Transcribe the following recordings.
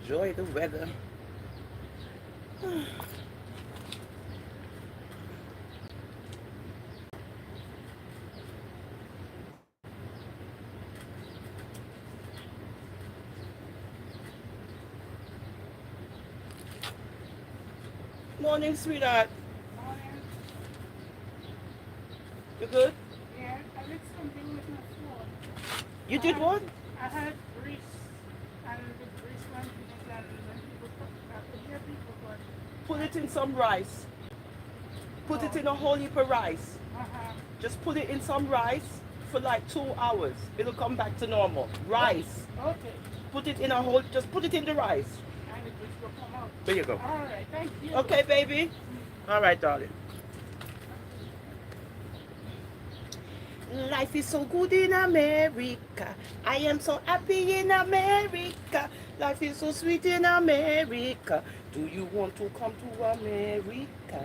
enjoy the weather. Morning, sweetheart. Morning. You good? Yeah, I did something with my phone. You I did had what? I had grease, and the grease went in it, and when people talk, I could hear people, but Put I it in could. some rice. Put it Oh, in a whole heap of rice. uh-huh. Just put it in some rice for like 2 hours. It'll come back to normal. Oh, Rice. okay. Put it in a whole, just put it in the rice. And the grease will come out. There you go. All right, thank you. Okay, baby. All right, darling. Life is so good in America. I am so happy in America. Life is so sweet in America. Do you want to come to America?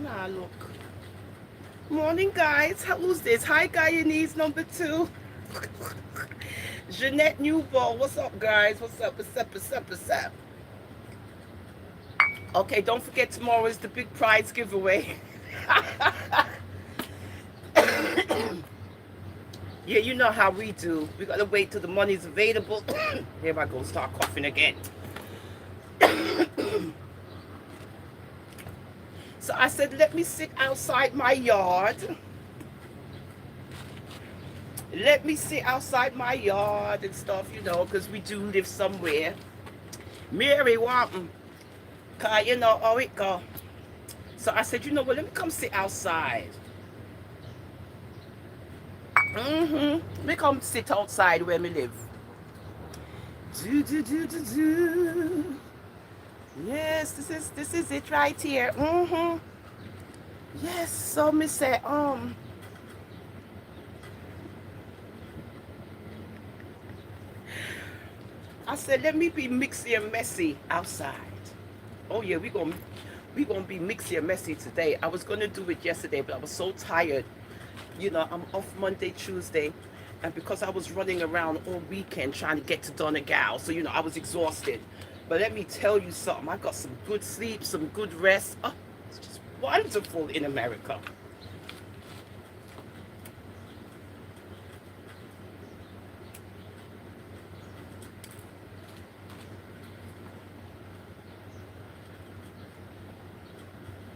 Nah, look. Morning, guys. Who's this? Hi, Guyanese number 2. Jeanette Newball. What's up, guys? What's up? What's up? What's up? What's up? Okay, don't forget tomorrow is the big prize giveaway. Yeah, you know how we do. We gotta wait till the money's available. Here I go, start coughing again. So I said, let me sit outside my yard. Let me sit outside my yard and stuff, because we do live somewhere. Mary wanting, cause you know how it go. So I said, let me come sit outside. Me come sit outside where me live. Do do do do do. Yes, this is it right here. Yes, so me say I said let me be mixy and messy outside. Oh yeah, we gonna be mixy and messy today. I was gonna do it yesterday, but I was so tired. I'm off Monday, Tuesday, and because I was running around all weekend trying to get to Donegal, so I was exhausted. But let me tell you something, I got some good sleep, some good rest. Oh, it's just wonderful in America.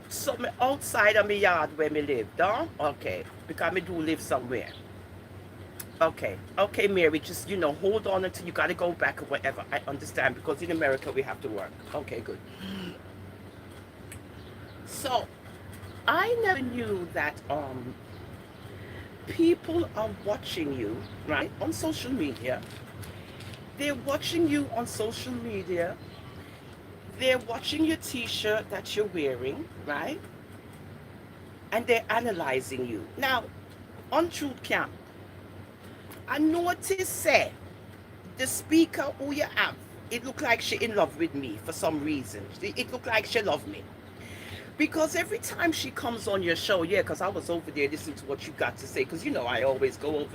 So me outside of my yard where me live, don't? Okay, because me do live somewhere. Okay, Mary, just hold on until you gotta go back or whatever. I understand because in America we have to work. Okay, good. So I never knew that people are watching you, right, on social media. They're watching you on social media. They're watching your t-shirt that you're wearing, right? And they're analyzing you. Now, on Truth Camp, I noticed say the speaker who you have, it looked like she in love with me for some reason. It looked like she loved me. Because every time she comes on your show, yeah, because I was over there listening to what you got to say, because I always go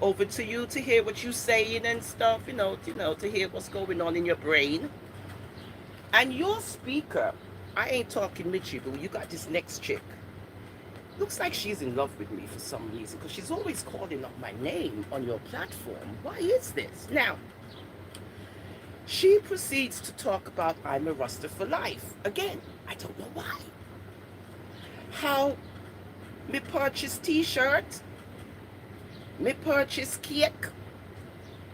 over to you to hear what you saying and stuff, to hear what's going on in your brain. And your speaker, I ain't talking Mitchie, but you got this next chick. Looks like she's in love with me for some reason, because she's always calling up my name on your platform. Why is this? Now, she proceeds to talk about I'm a Rasta for life. Again, I don't know why. How me purchase t-shirt, me purchase cake,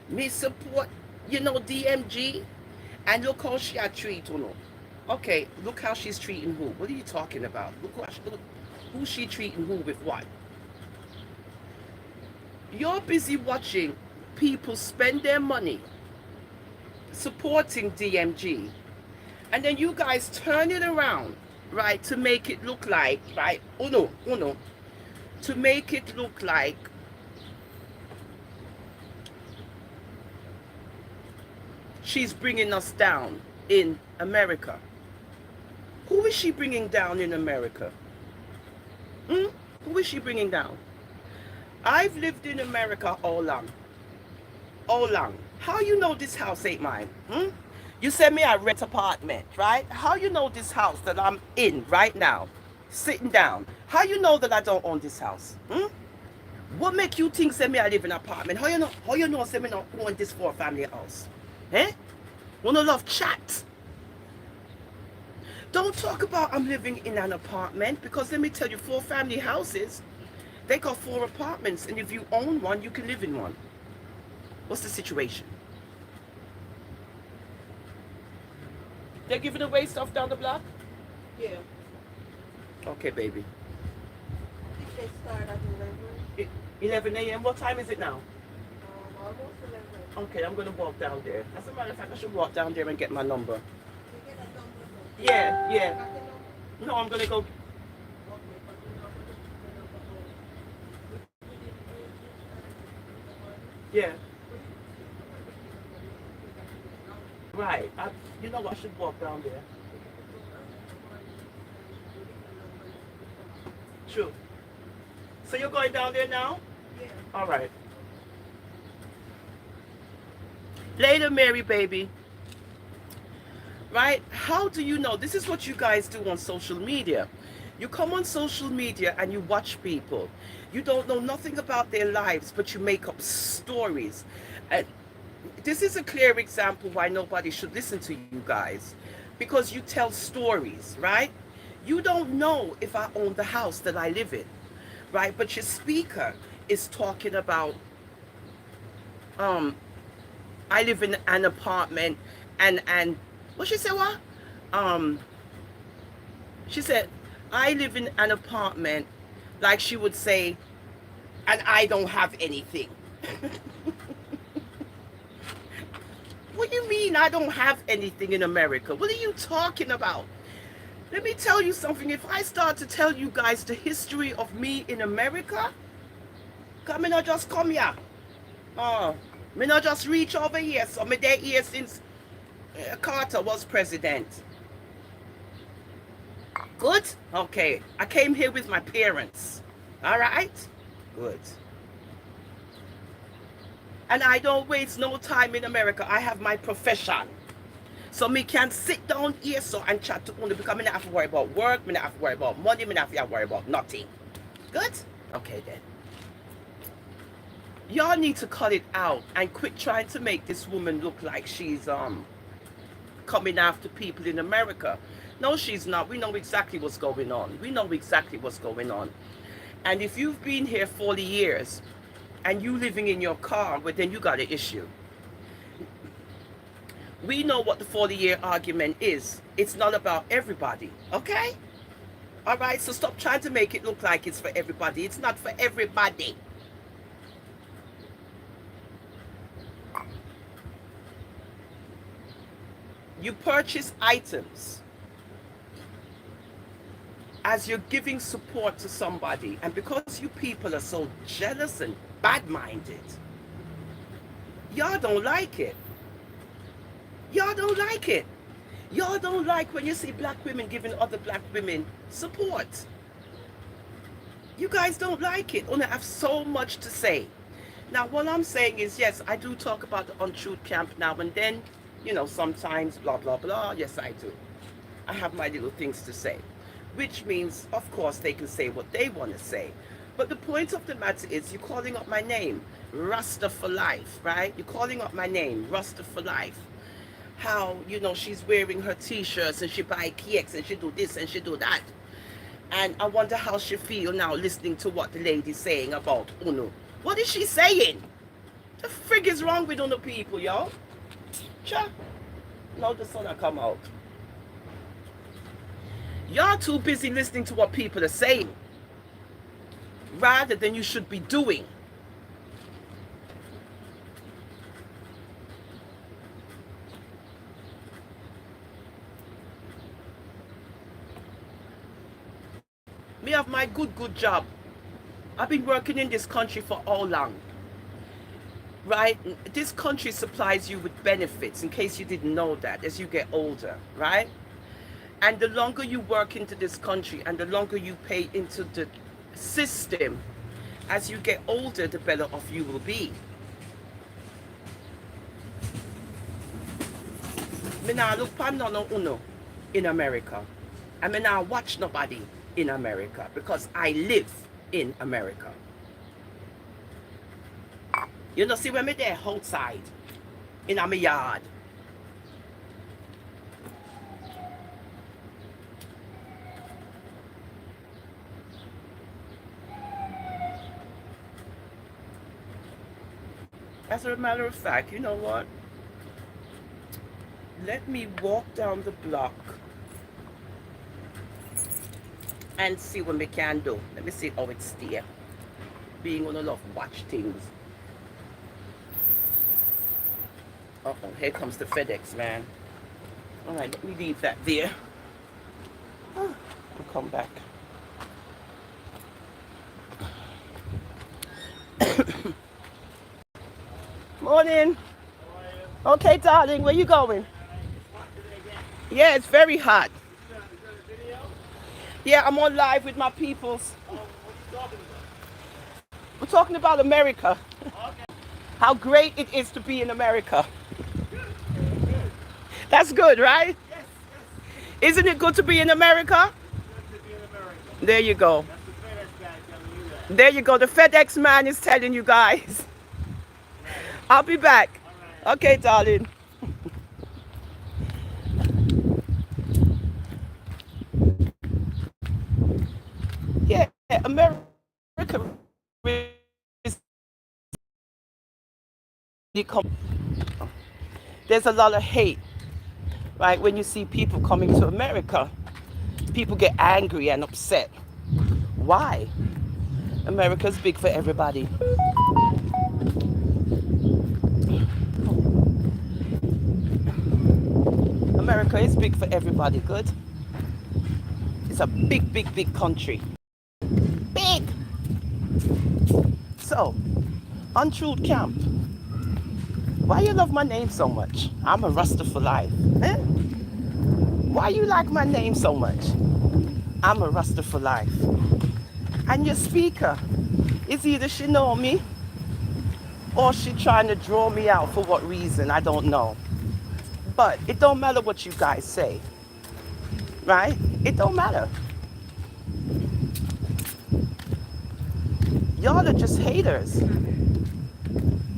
me support, DMG, and look how she a treat, Okay, look how she's treating who. What are you talking about? Look who she treating who with what. You're busy watching people spend their money supporting DMG, and then you guys turn it around, right, to make it look like, right, no, to make it look like she's bringing us down in America. Who is she bringing down in America? Who is she bringing down? I've lived in America all long. All long. How you know this house ain't mine? Hmm? You said me I rent apartment, right? How you know this house that I'm in right now, sitting down? How you know that I don't own this house? Hmm? What make you think say me I live in an apartment? How you know? How you know say me not own this four family house? Eh? Wanna love chat? Don't talk about I'm living in an apartment because let me tell you, four family houses, they got four apartments, and if you own one, you can live in one. What's the situation? They're giving away stuff down the block? Yeah. Okay, baby. I think they start at 11. 11 a.m. What time is it now? Almost 11. Okay, I'm gonna walk down there. As a matter of fact, I should walk down there and get my number. You get a number though. Yeah, yeah. Got the number? No, I'm gonna go. Okay, but you know, the number home. We didn't do it Yeah. Right. You know what? I should walk down there. True. So you're going down there now? Yeah. All right. Later, Mary, baby. Right? How do you know? This is what you guys do on social media. You come on social media and you watch people. You don't know nothing about their lives, but you make up stories. And this is a clear example why nobody should listen to you guys. Because you tell stories, right? You don't know if I own the house that I live in, right? But your speaker is talking about, I live in an apartment and what she said, what? She said, I live in an apartment, like she would say, and I don't have anything. What do you mean I don't have anything in America? What are you talking about? Let me tell you something. If I start to tell you guys the history of me in America, me not just come here. Me not just reach over here. So me there here since Carter was president. Good? Okay. I came here with my parents. All right? Good. And I don't waste no time in America. I have my profession. So me can sit down here so and chat to only because me not have to worry about work, me not have to worry about money, me not have to worry about nothing. Good? Okay then. Y'all need to cut it out and quit trying to make this woman look like she's coming after people in America. No, she's not. We know exactly what's going on. We know exactly what's going on. And if you've been here 40 years and you living in your car, well then you got an issue. We know what the 40-year argument is. It's not about everybody, okay? All right, so stop trying to make it look like it's for everybody. It's not for everybody. You purchase items as you're giving support to somebody, and because you people are so jealous and bad-minded, y'all don't like it. Y'all don't like it. Y'all don't like when you see black women giving other black women support. You guys don't like it. I have so much to say. Now, what I'm saying is, yes, I do talk about the untruth camp now and then. You know, sometimes blah, blah, blah. Yes, I do. I have my little things to say. Which means, of course, they can say what they want to say. But the point of the matter is, you're calling up my name, Rasta For Life, right? You're calling up my name, Rasta For Life. How, you know, she's wearing her t-shirts and she buy cakes and she do this and she do that. And I wonder how she feel now listening to what the lady's saying about Uno. What is she saying? The frig is wrong with Uno people, y'all? Cha. Now the sun will come out. Y'all too busy listening to what people are saying rather than you should be doing. Me have my good job. I've been working in this country for how long? Right? This country supplies you with benefits, in case you didn't know that, as you get older, right? And the longer you work into this country and the longer you pay into the system, as you get older, the better off you will be. Me nah look pan no uno in America. I me nah watch nobody in America because I live in America. You know, see when me there outside in my yard. As a matter of fact, you know what? Let me walk down the block and see what we can do. Let me see how it's there. Being on a lot of watch things. Uh-oh, here comes the FedEx, man. All right, let me leave that there. We'll come back. Morning. Okay, darling, where you going? Yeah, it's very hot. Yeah, I'm on live with my peoples. We're talking about America. How great it is to be in America. That's good, right? Isn't it good to be in America? There you go. There you go. The FedEx man is telling you guys. I'll be back. Okay, darling. Yeah, America is there's a lot of hate, right? When you see people coming to America, people get angry and upset. Why? America's big for everybody. America is big for everybody, good? It's a big, big, big country. Big! So, Untruth Camp, why you love my name so much? I'm a Rasta for Life. Eh? Why you like my name so much? I'm a Rasta for Life. And your speaker is either she know me or she trying to draw me out for what reason, I don't know. But it don't matter what you guys say, right? It don't matter. Y'all are just haters.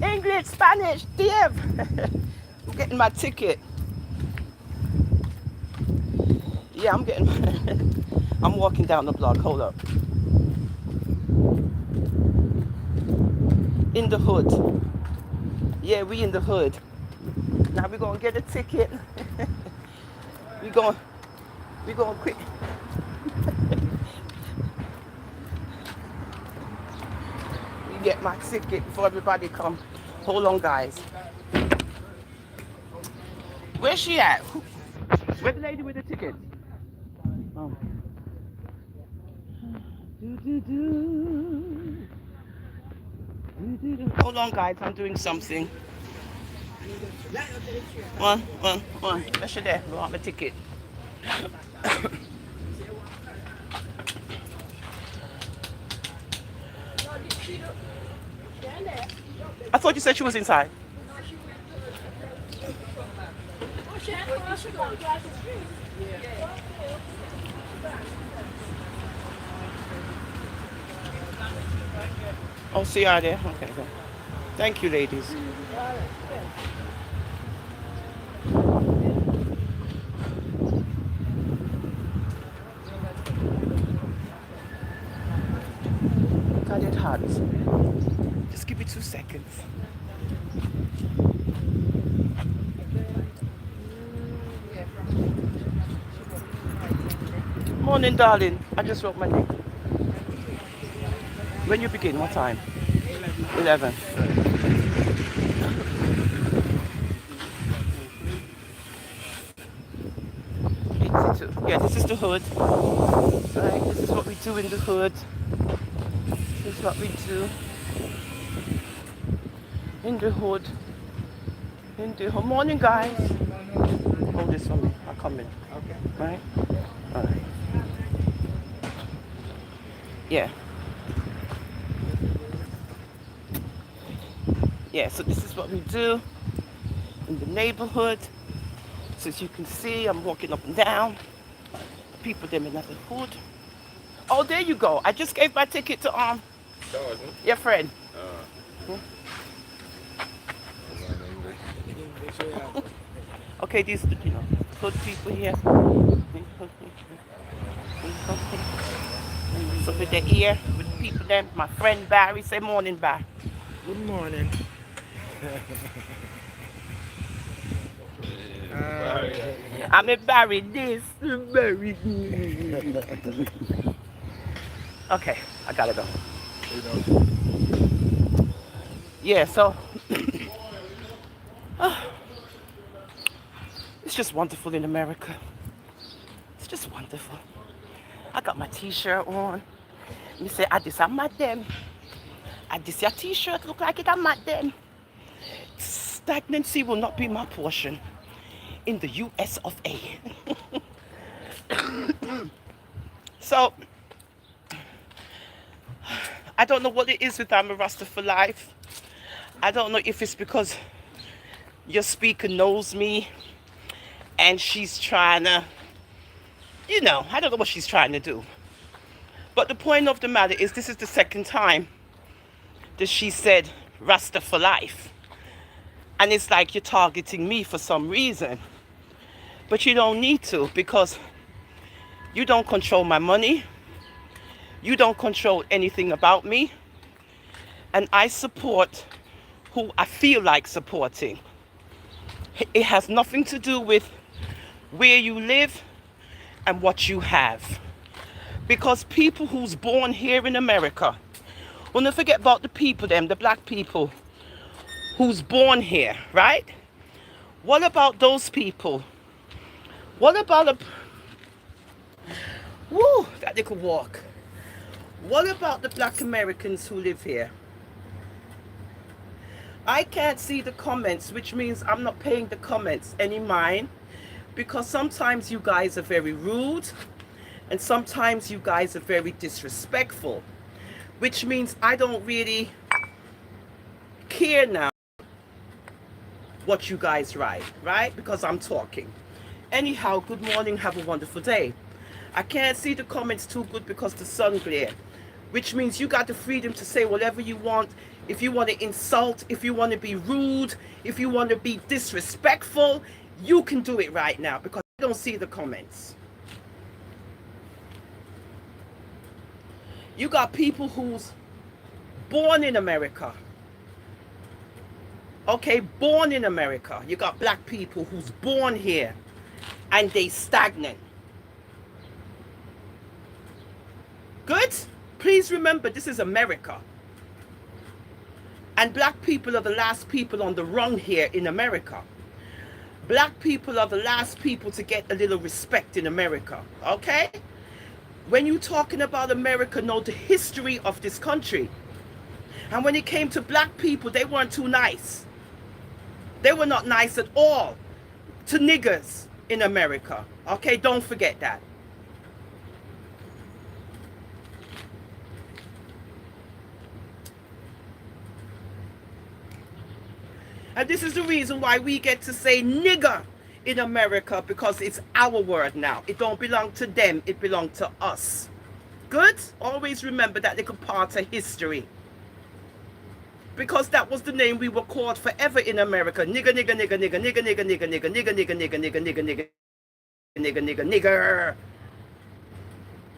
English, Spanish, Dave. I'm getting my ticket. Yeah, I'm getting I'm walking down the block. Hold up. In the hood. Yeah, we in the hood. Now we're gonna get a ticket. we're going quick. We get my ticket before everybody come. Hold on, guys. Where's she at? Where's the lady with the ticket? Oh. Hold on, guys. I'm doing something. One. Where's she there? We want my ticket. I thought you said she was inside. Oh, see you there. Okay, go. Thank you, ladies. Got it hot. Just give me 2 seconds. Morning, darling. I just wrote my name. When you begin, what time? 11. Yeah, this is the hood. Right, this is what we do in the hood. This is what we do in the hood. In the hood. Morning, guys. Hold this for me. I'll come in. Okay. Right? All right. Yeah. Yeah, so this is what we do in the neighborhood. So as you can see, I'm walking up and down. People them in the hood. Oh, there you go. I just gave my ticket to Jordan. your friend. Uh, Okay, these hood people here. So with the ear, with the people them, my friend Barry, say morning, Barry. Good morning. I'm a Barry this, Barry this. Okay, I gotta go. Yeah, so it's just wonderful in America. It's just wonderful. I got my t-shirt on. Me say, I this a madam. I this your t-shirt look like it a madam. Stagnancy will not be my portion in the US of A. So I don't know what it is with I'm a Rasta For Life. I don't know if it's because your speaker knows me and she's trying to, I don't know what she's trying to do. But the point of the matter is this is the second time that she said Rasta For Life. And it's like you're targeting me for some reason. But you don't need to, because you don't control my money. You don't control anything about me. And I support who I feel like supporting. It has nothing to do with where you live and what you have. Because people who's born here in America, we'll not forget about the people, them, the black people who's born here, right? What about those people? What about that they could walk. What about the black Americans who live here? I can't see the comments, which means I'm not paying the comments any mind, because sometimes you guys are very rude and sometimes you guys are very disrespectful, which means I don't really care now what you guys write, right? Because I'm talking. Anyhow, good morning, have a wonderful day. I can't see the comments too good because the sun glare, which means you got the freedom to say whatever you want. If you want to insult, if you want to be rude, if you want to be disrespectful, you can do it right now because I don't see the comments. You got people who's born in America. Okay, born in America. You got black people who's born here and they stagnant. Good? Please remember, this is America. And black people are the last people on the rung here in America. Black people are the last people to get a little respect in America. Okay? When you're talking about America, know the history of this country. And when it came to black people, they weren't too nice. They were not nice at all to niggers in America. Okay? Don't forget that. And this is the reason why we get to say nigger in America, because it's our word now. It don't belong to them, it belongs to us. Good? Always remember that little part of history. Because that was the name we were called forever in America. Nigger, nigger, nigger, nigger, nigger, nigger, nigger, nigger, nigger, nigger, nigger, nigger, nigger, nigger, nigger, nigger, nigger.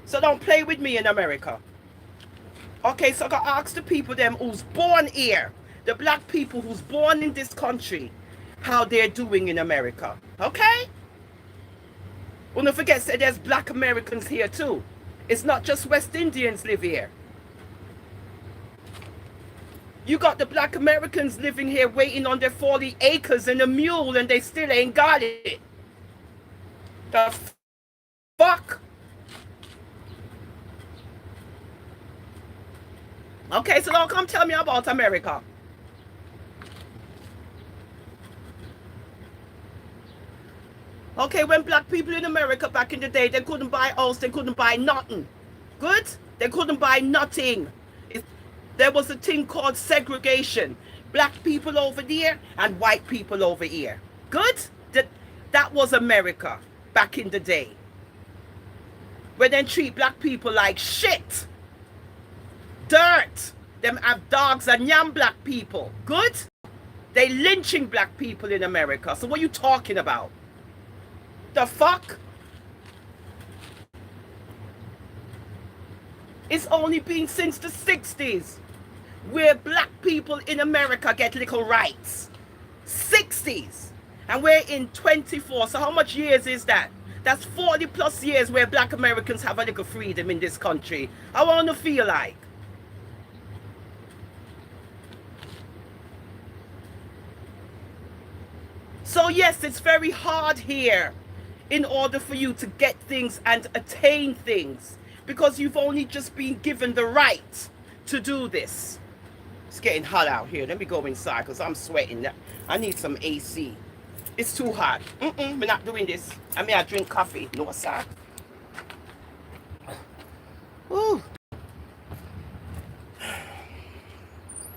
So don't play with me in America. Okay, so I gotta ask the people them who's born here, the black people who's born in this country, how they're doing in America. Okay? Well, don't forget, say there's black Americans here too. It's not just West Indians live here. You got the black Americans living here waiting on their 40 acres and a mule and they still ain't got it. The fuck? Okay, so don't come tell me about America. Okay, when black people in America back in the day, they couldn't buy a house, they couldn't buy nothing. Good? They couldn't buy nothing. There was a thing called segregation. Black people over there and white people over here. Good? That was America back in the day. Where they treat black people like shit. Dirt. Them have dogs and yam black people. Good? They lynching black people in America. So what are you talking about? The fuck? It's only been since the 60s where black people in America get little rights. 60s. And we're in 24. So how much years is that? That's 40 plus years where black Americans have a little freedom in this country. I want to feel like. So yes, it's very hard here in order for you to get things and attain things because you've only just been given the right to do this. It's getting hot out here. Let me go inside because I'm sweating. I need some AC. It's too hot. We're not doing this. I mean, I drink coffee. No, sir. Ooh.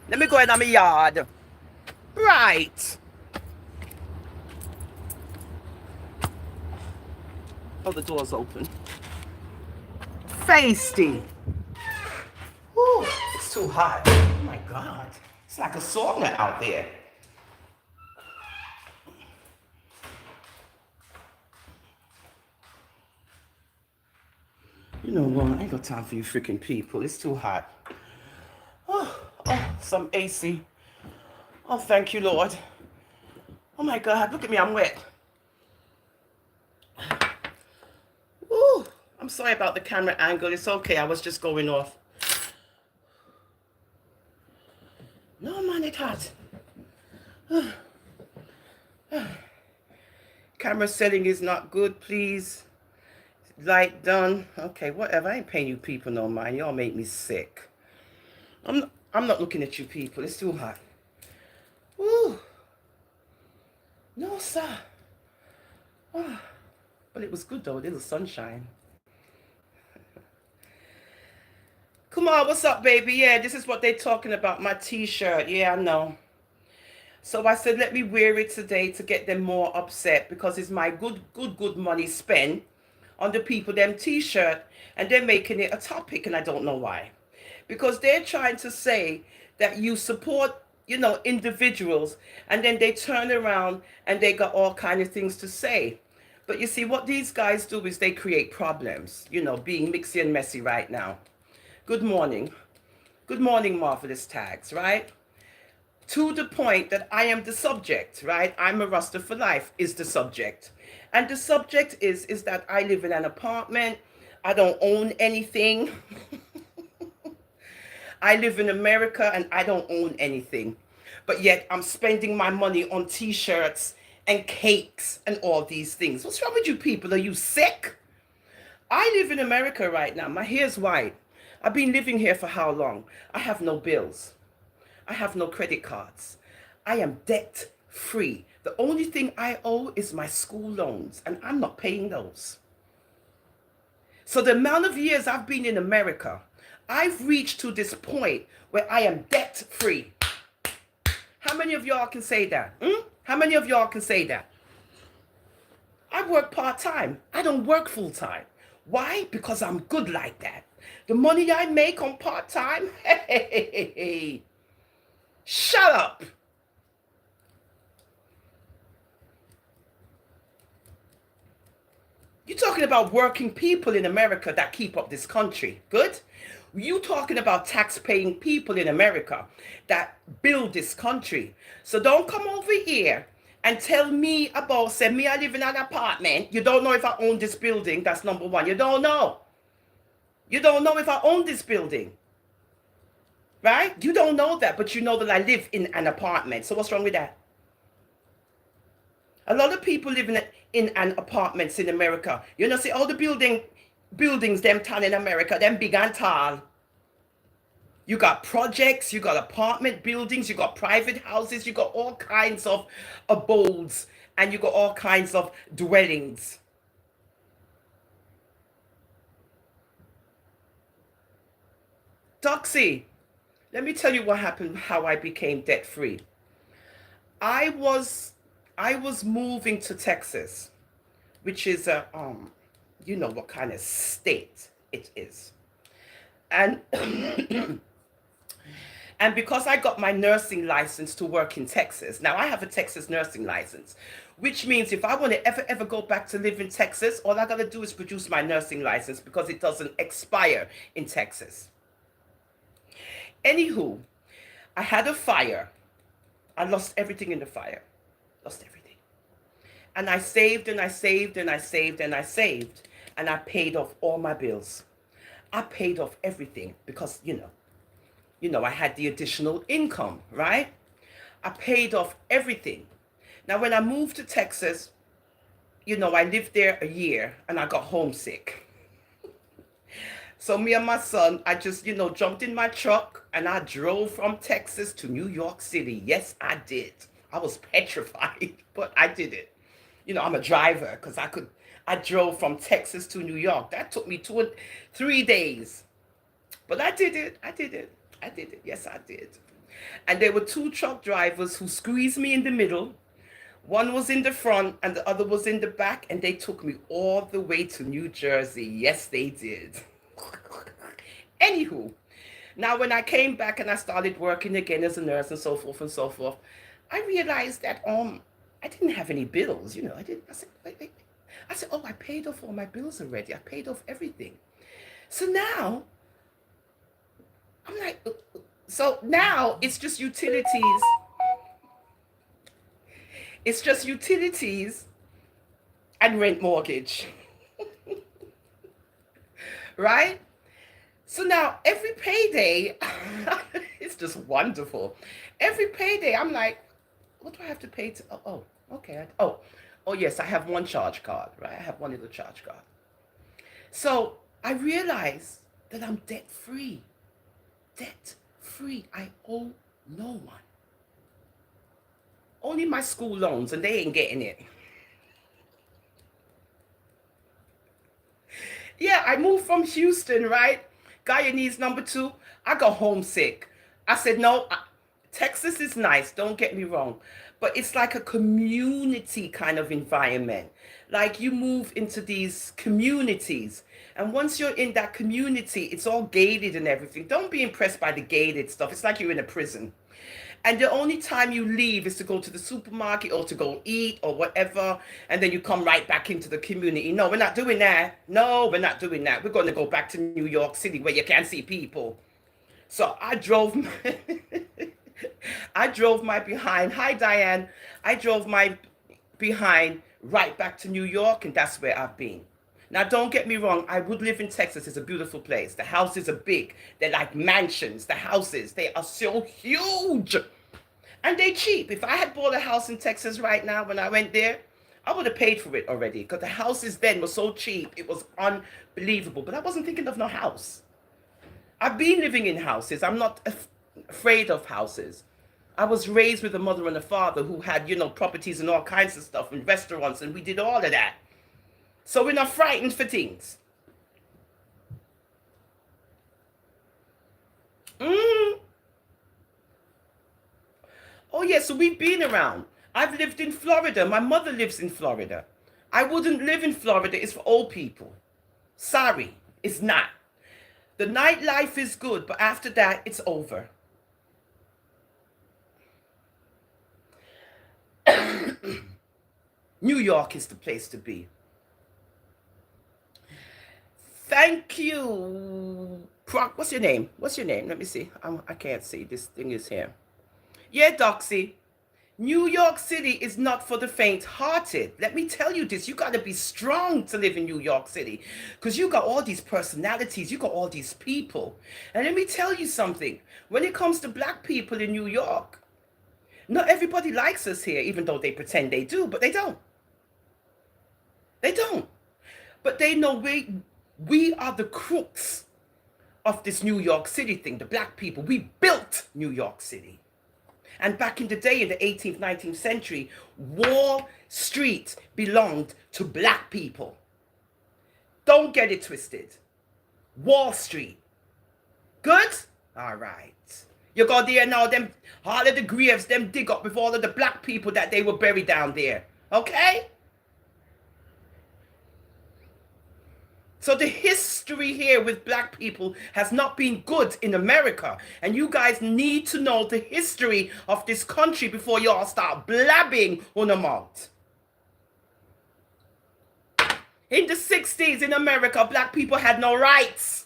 Let me go in my yard. Right. Oh, the door's open. Feisty. Ooh, it's too hot. Oh my God. It's like a sauna out there. You know what? I ain't got time for you freaking people. It's too hot. Oh, some AC. Oh, thank you, Lord. Oh my God, look at me, I'm wet. Ooh, I'm sorry about the camera angle. It's okay, I was just going off. No, man, it's hot. Camera setting is not good, please. Light done. Okay, whatever. I ain't paying you people no mind. Y'all make me sick. I'm not looking at you people. It's too hot. Woo. No, sir. Oh. But it was good though. A little sunshine. Come on, what's up, baby? Yeah, this is what they're talking about. My t-shirt. Yeah, I know. So I said, let me wear it today to get them more upset because it's my good money spent on the people them t-shirt and they're making it a topic and I don't know why. Because they're trying to say that you support, individuals and then they turn around and they got all kind of things to say. But you see, what these guys do is they create problems, being mixy and messy right now. Good morning. Good morning, Marvelous Tags, right? To the point that I am the subject, right? I'm a Rasta For Life is the subject. And the subject is that I live in an apartment. I don't own anything. I live in America and I don't own anything. But yet I'm spending my money on t-shirts and cakes and all these things. What's wrong with you people? Are you sick? I live in America right now. My hair's white. I've been living here for how long? I have no bills. I have no credit cards. I am debt free. The only thing I owe is my school loans, and I'm not paying those. So the amount of years I've been in America, I've reached to this point where I am debt free. How many of y'all can say that? How many of y'all can say that? I work part-time. I don't work full-time. Why? Because I'm good like that. The money I make on part-time, hey. Shut up. You're talking about working people in America that keep up this country. Good? You talking about tax-paying people in America that build this country. So don't come over here and tell me about, say me I live in an apartment. You don't know if I own this building. That's number one. You don't know. You don't know if I own this building. Right? You don't know that, but you know that I live in an apartment. So what's wrong with that? A lot of people live in an apartments in America. See all the buildings them tall in America, them big and tall. You got projects, you got apartment buildings, you got private houses, you got all kinds of abodes, and you got all kinds of dwellings. Doxy, let me tell you what happened, how I became debt free. I was I was moving to Texas, which is a you know what kind of state it is. And and because I got my nursing license to work in Texas, now I have a Texas nursing license, which means if I want to ever go back to live in Texas, all I got to do is produce my nursing license because it doesn't expire in Texas. Anywho, I had a fire. I lost everything in the fire. Lost everything. And I saved and I saved and I saved and I saved. And I paid off all my bills. I paid off everything because, I had the additional income, right? I paid off everything. Now, when I moved to Texas, I lived there a year and I got homesick. So me and my son, I just, jumped in my truck and I drove from Texas to New York City. Yes, I did. I was petrified, but I did it. I'm a driver because I drove from Texas to New York. That took me 3 days. But I did it. I did it. I did it. Yes, I did. And there were two truck drivers who squeezed me in the middle. One was in the front and the other was in the back. And they took me all the way to New Jersey. Yes, they did. Anywho, now when I came back and I started working again as a nurse and so forth, I realized that I didn't have any bills. I didn't. I said, wait. I said, oh, I paid off all my bills already. I paid off everything. So now I'm like, so now it's just utilities. It's just utilities and rent mortgage. Right? So now every payday, it's just wonderful. Every payday, I'm like, what do I have to pay to? Oh, okay. Oh, yes, I have one charge card, right? I have one little charge card. So I realize that I'm debt free. Debt free. I owe no one. Only my school loans, and they ain't getting it. Yeah, I moved from Houston, right? Guyanese #2. I got homesick. I said, no, Texas is nice, don't get me wrong. But it's like a community kind of environment. Like you move into these communities. And once you're in that community, it's all gated and everything. Don't be impressed by the gated stuff. It's like you're in a prison. And the only time you leave is to go to the supermarket or to go eat or whatever. And then you come right back into the community. No, we're not doing that. No, we're not doing that. We're going to go back to New York City where you can't see people. So I drove I drove my behind. Hi, Diane. I drove my behind right back to New York, and that's where I've been. Now, don't get me wrong. I would live in Texas. It's a beautiful place. The houses are big. They're like mansions. The houses, they are so huge. And they're cheap. If I had bought a house in Texas right now when I went there, I would have paid for it already because the houses then were so cheap. It was unbelievable. But I wasn't thinking of no house. I've been living in houses. I'm not afraid of houses. I was raised with a mother and a father who had, properties and all kinds of stuff and restaurants, and we did all of that. So we're not frightened for things. Mm. Oh, yeah, so we've been around. I've lived in Florida. My mother lives in Florida. I wouldn't live in Florida. It's for old people. Sorry, it's not. The nightlife is good, but after that, it's over. New York is the place to be. Thank you. What's your name? What's your name? Let me see. I can't see. This thing is here. Yeah, Doxy. New York City is not for the faint-hearted. Let me tell you this. You got to be strong to live in New York City because you got all these personalities. You got all these people. And let me tell you something. When it comes to black people in New York, not everybody likes us here, even though they pretend they do, but they don't. They don't. But they know we are the crooks of this New York City thing, the black people. We built New York City. And back in the day, in the 18th, 19th century, Wall Street belonged to black people. Don't get it twisted. Wall Street. Good? All right. You go there now, them all of the graves, them dig up with all of the black people that they were buried down there. Okay? So the history here with black people has not been good in America. And you guys need to know the history of this country before you all start blabbing on them out. In the 60s in America, black people had no rights.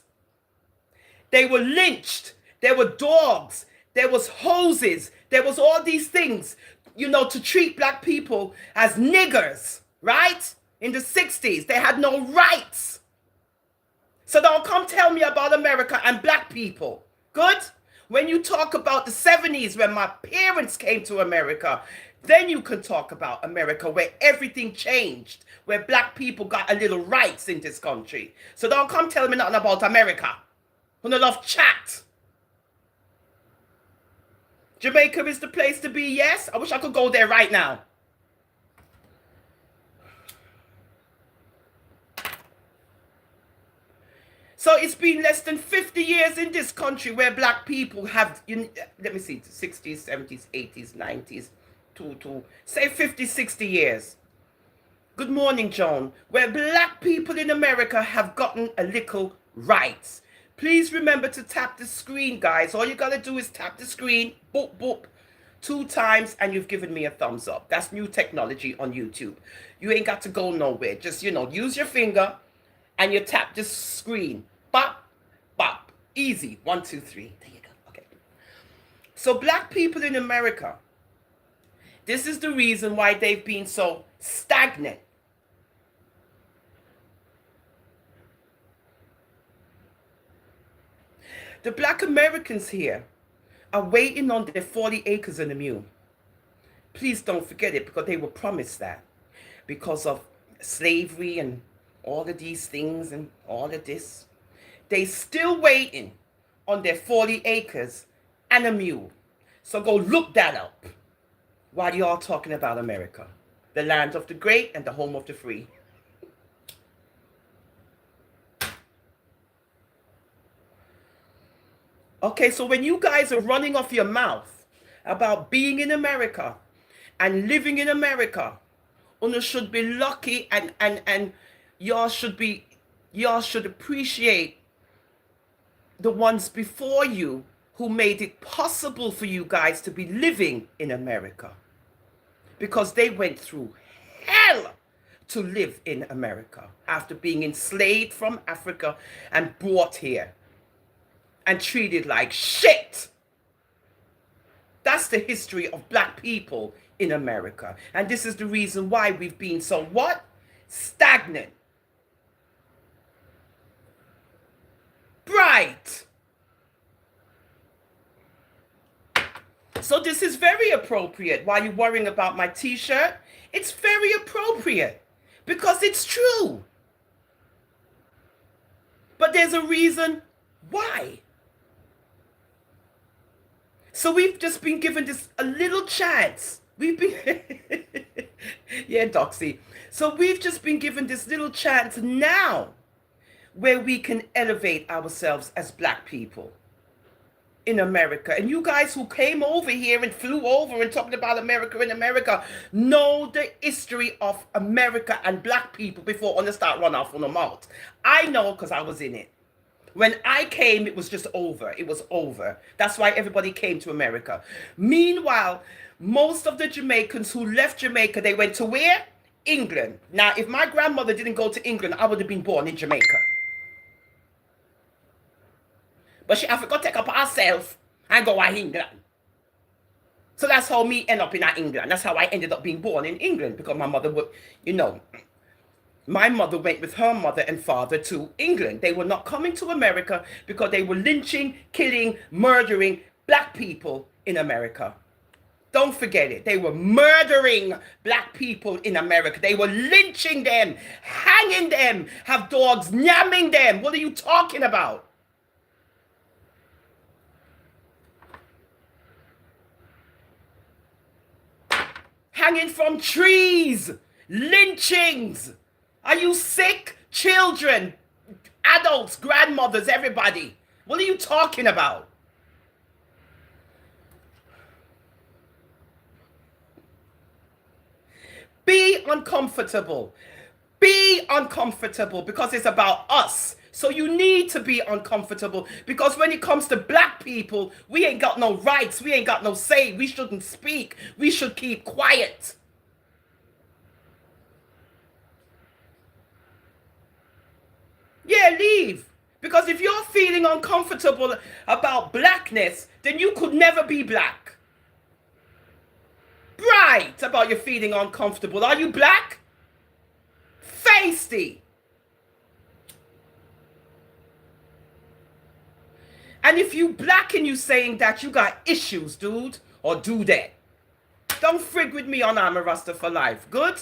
They were lynched. There were dogs. There was hoses. There was all these things, you know, to treat black people as niggers, right? In the 60s, they had no rights. So don't come tell me about America and black people. Good? When you talk about the 70s, when my parents came to America, then you can talk about America, where everything changed, where black people got a little rights in this country. So don't come tell me nothing about America. Who no love chat. Jamaica is the place to be, yes? I wish I could go there right now. So it's been less than 50 years in this country where black people have, let me see, 60s, 70s, 80s, 90s, say 50, 60 years. Good morning, Joan. Where black people in America have gotten a little rights. Please remember to tap the screen, guys. All you got to do is tap the screen, boop, boop, 2 times, and you've given me a thumbs up. That's new technology on YouTube. You ain't got to go nowhere. Just, use your finger and you tap the screen. Bop, bop. Easy. 1, 2, 3. There you go. Okay. So black people in America, this is the reason why they've been so stagnant. The black Americans here are waiting on their 40 acres and a mule. Please don't forget it, because they were promised that. Because of slavery and all of these things and all of this. They still waiting on their 40 acres and a mule. So go look that up while you're all talking about America. The land of the great and the home of the free. Okay, so when you guys are running off your mouth about being in America and living in America, you should be lucky, and y'all should appreciate the ones before you who made it possible for you guys to be living in America, because they went through hell to live in America after being enslaved from Africa and brought here and treated like shit. That's the history of black people in America. And this is the reason why we've been so what? Stagnant. Bright. So this is very appropriate. While you're worrying about my t-shirt, it's very appropriate because it's true. But there's a reason why. So we've just been given this a little chance. We've been, yeah, Doxy. So we've just been given this little chance now where we can elevate ourselves as black people in America. And you guys who came over here and flew over and talked about America in America know the history of America and black people before on the start run off on the mouth. I know because I was in it. When I came, it was just over. It was over. That's why everybody came to America. Meanwhile, most of the Jamaicans who left Jamaica, they went to where? England. Now, if my grandmother didn't go to England, I would have been born in Jamaica. But she have to take up herself and go to England. So that's how me end up in England. That's how I ended up being born in England, because my mother would, my mother went with her mother and father to England. They were not coming to America because they were lynching, killing, murdering black people in America. Don't forget it. They were murdering black people in America. They were lynching them, hanging them, have dogs nyamming them. What are you talking about? Hanging from trees, lynchings. Are you sick? Children, adults, grandmothers, everybody. What are you talking about? Be uncomfortable. Be uncomfortable because it's about us. So you need to be uncomfortable because when it comes to black people, we ain't got no rights. We ain't got no say. We shouldn't speak. We should keep quiet. Yeah, leave. Because if you're feeling uncomfortable about blackness, then you could never be black. Right about you feeling uncomfortable. Are you black? Feisty. And if you black and you saying that, you got issues, dude, or do that. Don't frig with me on I'm a Rasta for Life. Good?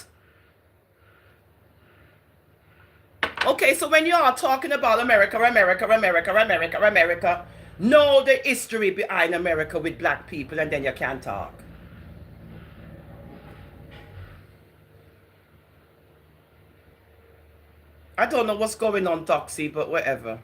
Okay, so when you are talking about America, know the history behind America with black people and then you can't talk. I don't know what's going on, Doxy, but whatever.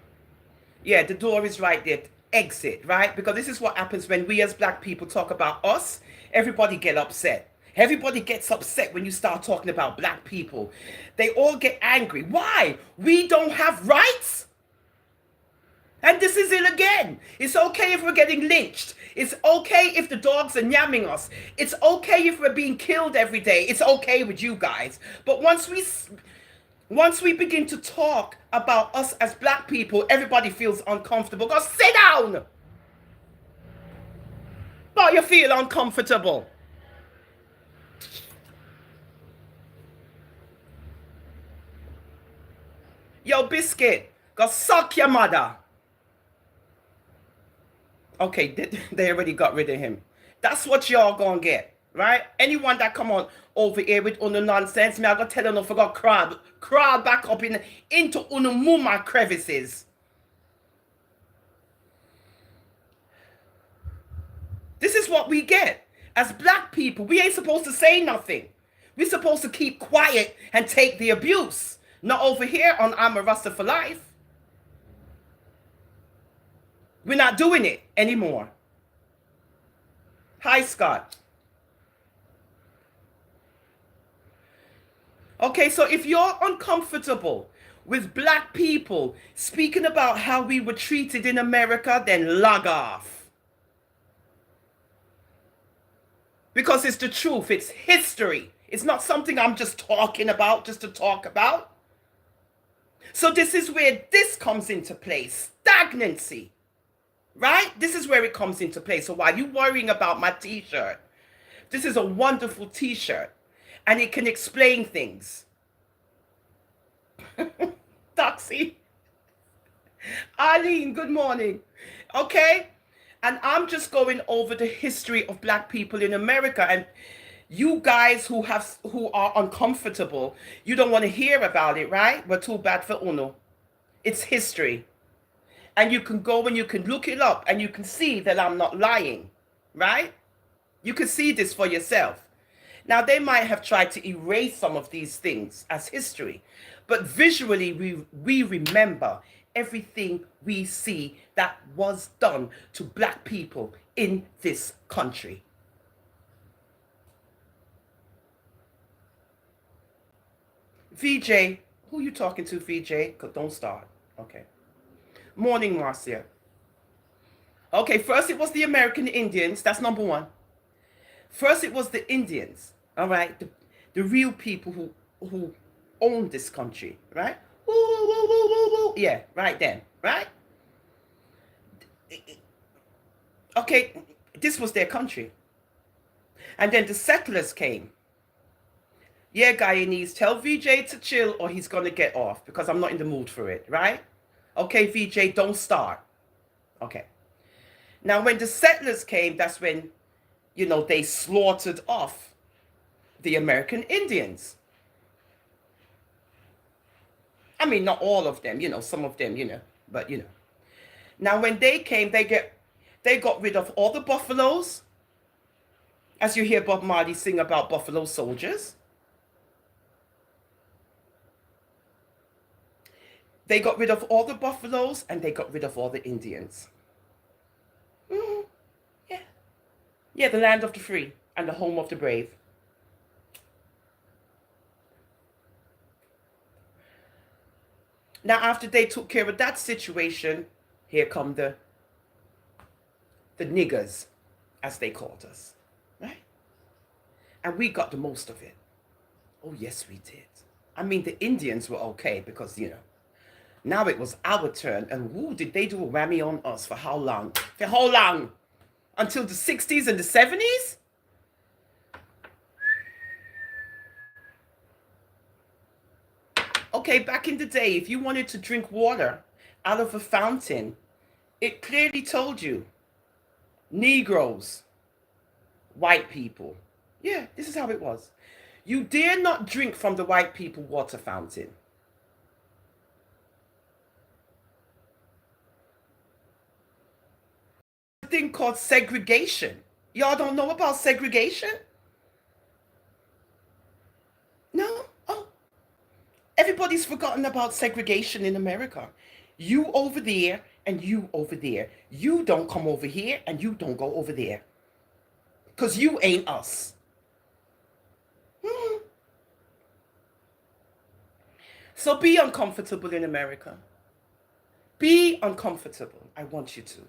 Yeah, the door is right there. Exit, right? Because this is what happens when we as black people talk about us. Everybody get upset. Everybody gets upset when you start talking about black people. They all get angry. Why? We don't have rights? And this is it again. It's okay if we're getting lynched. It's okay if the dogs are yamming us. It's okay if we're being killed every day. It's okay with you guys. But once we begin to talk about us as black people, everybody feels uncomfortable. Go sit down. But you feel uncomfortable. Yo, Biscuit, go suck your mother. Okay, they already got rid of him. That's what y'all gonna get, right? Anyone that come on over here with uno nonsense, me I gotta tell you no forgot crawl back up into uno muma crevices. This is what we get. As black people, we ain't supposed to say nothing. We're supposed to keep quiet and take the abuse. Not over here on I'm a Rasta for Life. We're not doing it anymore. Hi, Scott. Okay, so if you're uncomfortable with black people speaking about how we were treated in America, then log off. Because it's the truth. It's history. It's not something I'm just talking about just to talk about. So this is where this comes into play. Stagnancy. Right? This is where it comes into play. So while you're worrying about my t-shirt, this is a wonderful t-shirt. And it can explain things. Doxy. Arlene, good morning. Okay? And I'm just going over the history of black people in America. And you guys who are uncomfortable, you don't want to hear about it, right? We're too bad for Uno. It's history. And you can go and you can look it up and you can see that I'm not lying, right? You can see this for yourself. Now, they might have tried to erase some of these things as history, but visually we remember everything we see that was done to black people in this country. VJ, who you talking to, VJ? Don't start. Okay. Morning, Marcia. Okay, first it was the American Indians. That's number one. First it was the Indians, all right? The real people who owned this country, right? Woo, woo, woo, woo, woo, woo. Yeah, right then, right? Okay, this was their country. And then the settlers came. Yeah, Guyanese, tell VJ to chill or he's going to get off because I'm not in the mood for it, right? Okay, VJ, don't start. Okay. Now, when the settlers came, that's when, they slaughtered off the American Indians. I mean, not all of them, some of them, but. Now, when they came, they got rid of all the buffaloes. As you hear Bob Marley sing about buffalo soldiers. They got rid of all the buffaloes and they got rid of all the Indians. Mm-hmm. Yeah, the land of the free and the home of the brave. Now, after they took care of that situation, here come the niggers, as they called us, right? And we got the most of it. Oh, yes, we did. I mean, the Indians were okay because, now it was our turn. And who did they do a whammy on us for how long? For how long? Until the 60s and the 70s? Okay, back in the day, if you wanted to drink water out of a fountain, it clearly told you Negroes, white people. Yeah, this is how it was. You dare not drink from the white people water fountain. A thing called segregation. Y'all don't know about segregation? No? Oh, everybody's forgotten about segregation in America. You over there and you over there. You don't come over here and you don't go over there. Because you ain't us. So be uncomfortable in America. Be uncomfortable. I want you to.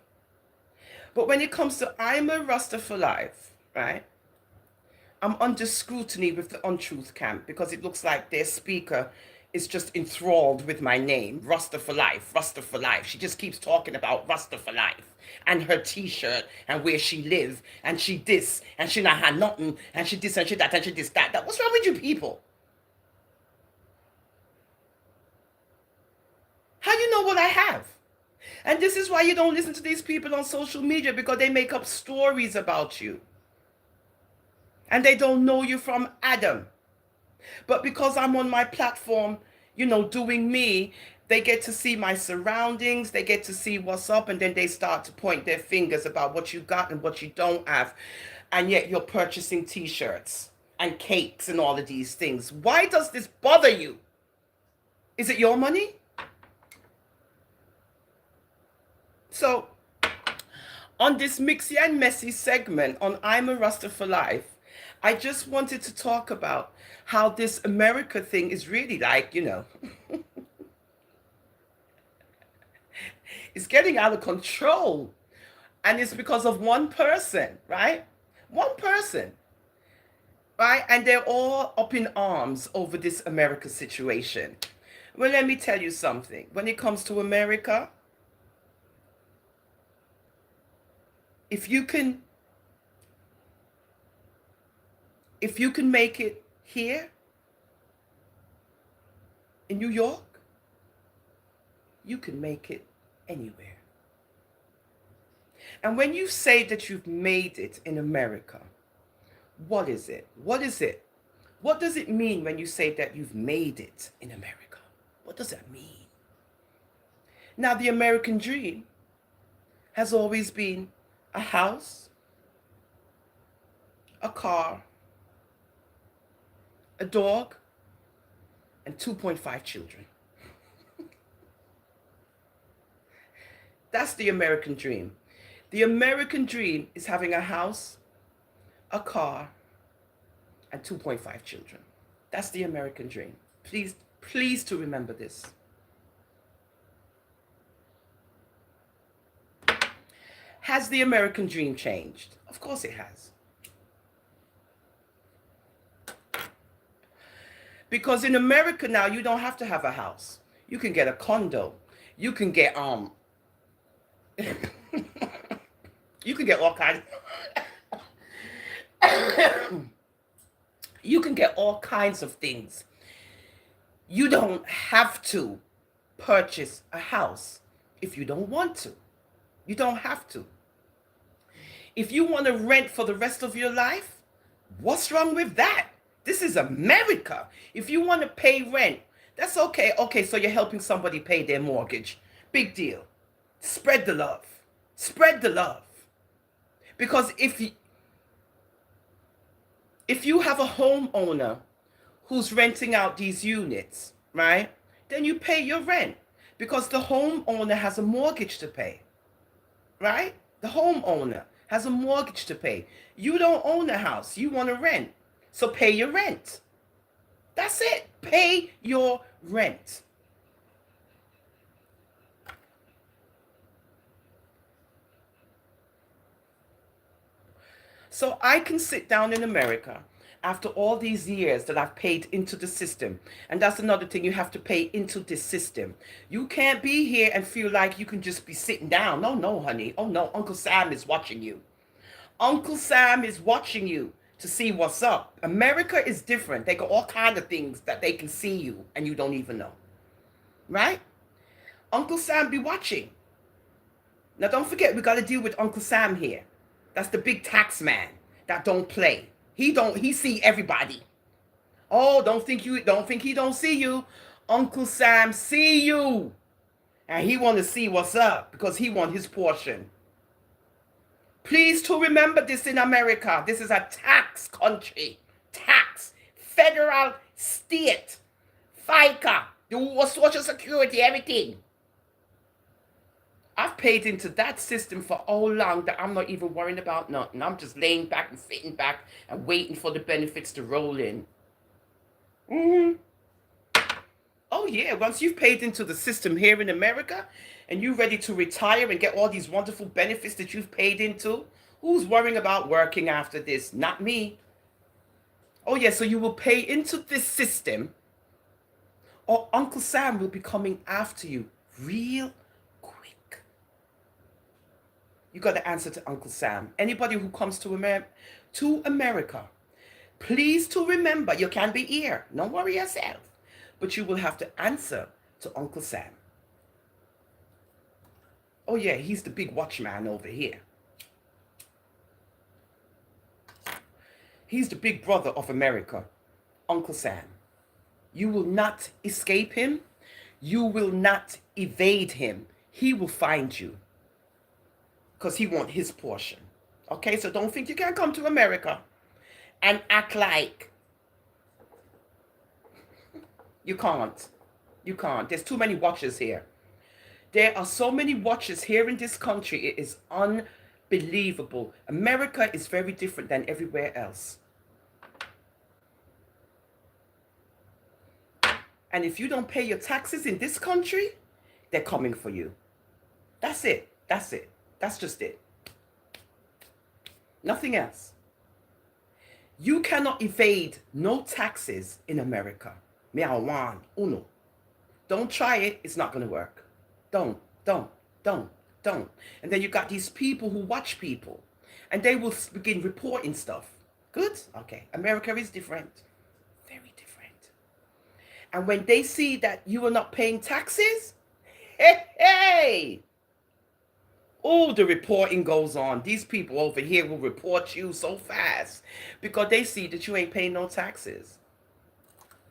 But when it comes to I'm a Rasta for life, right? I'm under scrutiny with the untruth camp because it looks like their speaker is just enthralled with my name, Rasta for life, Rasta for life. She just keeps talking about Rasta for life and her t-shirt and where she live and she this and she not had nothing and she this and she that and she this that. What's wrong with you people? How you know what I have? And this is why you don't listen to these people on social media, because they make up stories about you. And they don't know you from Adam. But because I'm on my platform, doing me, they get to see my surroundings, they get to see what's up, and then they start to point their fingers about what you got and what you don't have. And yet you're purchasing t-shirts and cakes and all of these things. Why does this bother you? Is it your money? So, on this mixy and messy segment on I'm a Rasta for Life, I just wanted to talk about how this America thing is really like, it's getting out of control. And it's because of one person, right? One person, right? And they're all up in arms over this America situation. Well, let me tell you something. When it comes to America, if you can make it here in New York, you can make it anywhere. And when you say that you've made it in America, what is it? What is it? What does it mean when you say that you've made it in America? What does that mean? Now, the American dream has always been a house, a car, a dog, and 2.5 children. That's the American dream. The American dream is having a house, a car, and 2.5 children. That's the American dream. Please to remember this. Has the American dream changed? Of course it has. Because in America now, you don't have to have a house. You can get a condo. You can get you can get all kinds. You can get all kinds of things. You don't have to purchase a house if you don't want to. You don't have to. If you want to rent for the rest of your life, what's wrong with that? This is America. If you want to pay rent, that's okay. Okay, so you're helping somebody pay their mortgage. Big deal. Spread the love. Spread the love. Because if you have a homeowner who's renting out these units, right, then you pay your rent because the homeowner has a mortgage to pay, right? The homeowner has a mortgage to pay. You don't own a house. You want to rent. So pay your rent. That's it. Pay your rent. So I can sit down in America after all these years that I've paid into the system. And that's another thing, you have to pay into this system. You can't be here and feel like you can just be sitting down. No, no, honey. Oh, no. Uncle Sam is watching you. Uncle Sam is watching you to see what's up. America is different. They got all kinds of things that they can see you and you don't even know. Right? Uncle Sam be watching. Now don't forget, we got to deal with Uncle Sam here. That's the big tax man that don't play. He see everybody. Oh, don't think he don't see you. Uncle Sam see you. And he want to see what's up because he want his portion. Please to remember this in America. This is a tax country. Tax. Federal, state, FICA, the Social Security, everything. I've paid into that system for so long that I'm not even worrying about nothing. I'm just laying back and sitting back and waiting for the benefits to roll in. Oh yeah, once you've paid into the system here in America and you're ready to retire and get all these wonderful benefits that you've paid into, who's worrying about working after this? Not me. Oh yeah, so you will pay into this system or Uncle Sam will be coming after you real quick. You got to answer to Uncle Sam. Anybody who comes to America, please to remember, you can be here. Don't worry yourself. But you will have to answer to Uncle Sam. Oh yeah, he's the big watchman over here. He's the big brother of America, Uncle Sam. You will not escape him. You will not evade him. He will find you because he wants his portion. Okay, so don't think you can come to America and act like you can't. You can't. There's too many watchers here. There are so many watchers here in this country. It is unbelievable. America is very different than everywhere else. And if you don't pay your taxes in this country, they're coming for you. That's it. That's it. That's just it. Nothing else. You cannot evade no taxes in America. Meow one, uno. Don't try it. It's not going to work. Don't. And then you got these people who watch people. And they will begin reporting stuff. Good? Okay. America is different. Very different. And when they see that you are not paying taxes, hey! Oh, the reporting goes on. These people over here will report you so fast because they see that you ain't paying no taxes.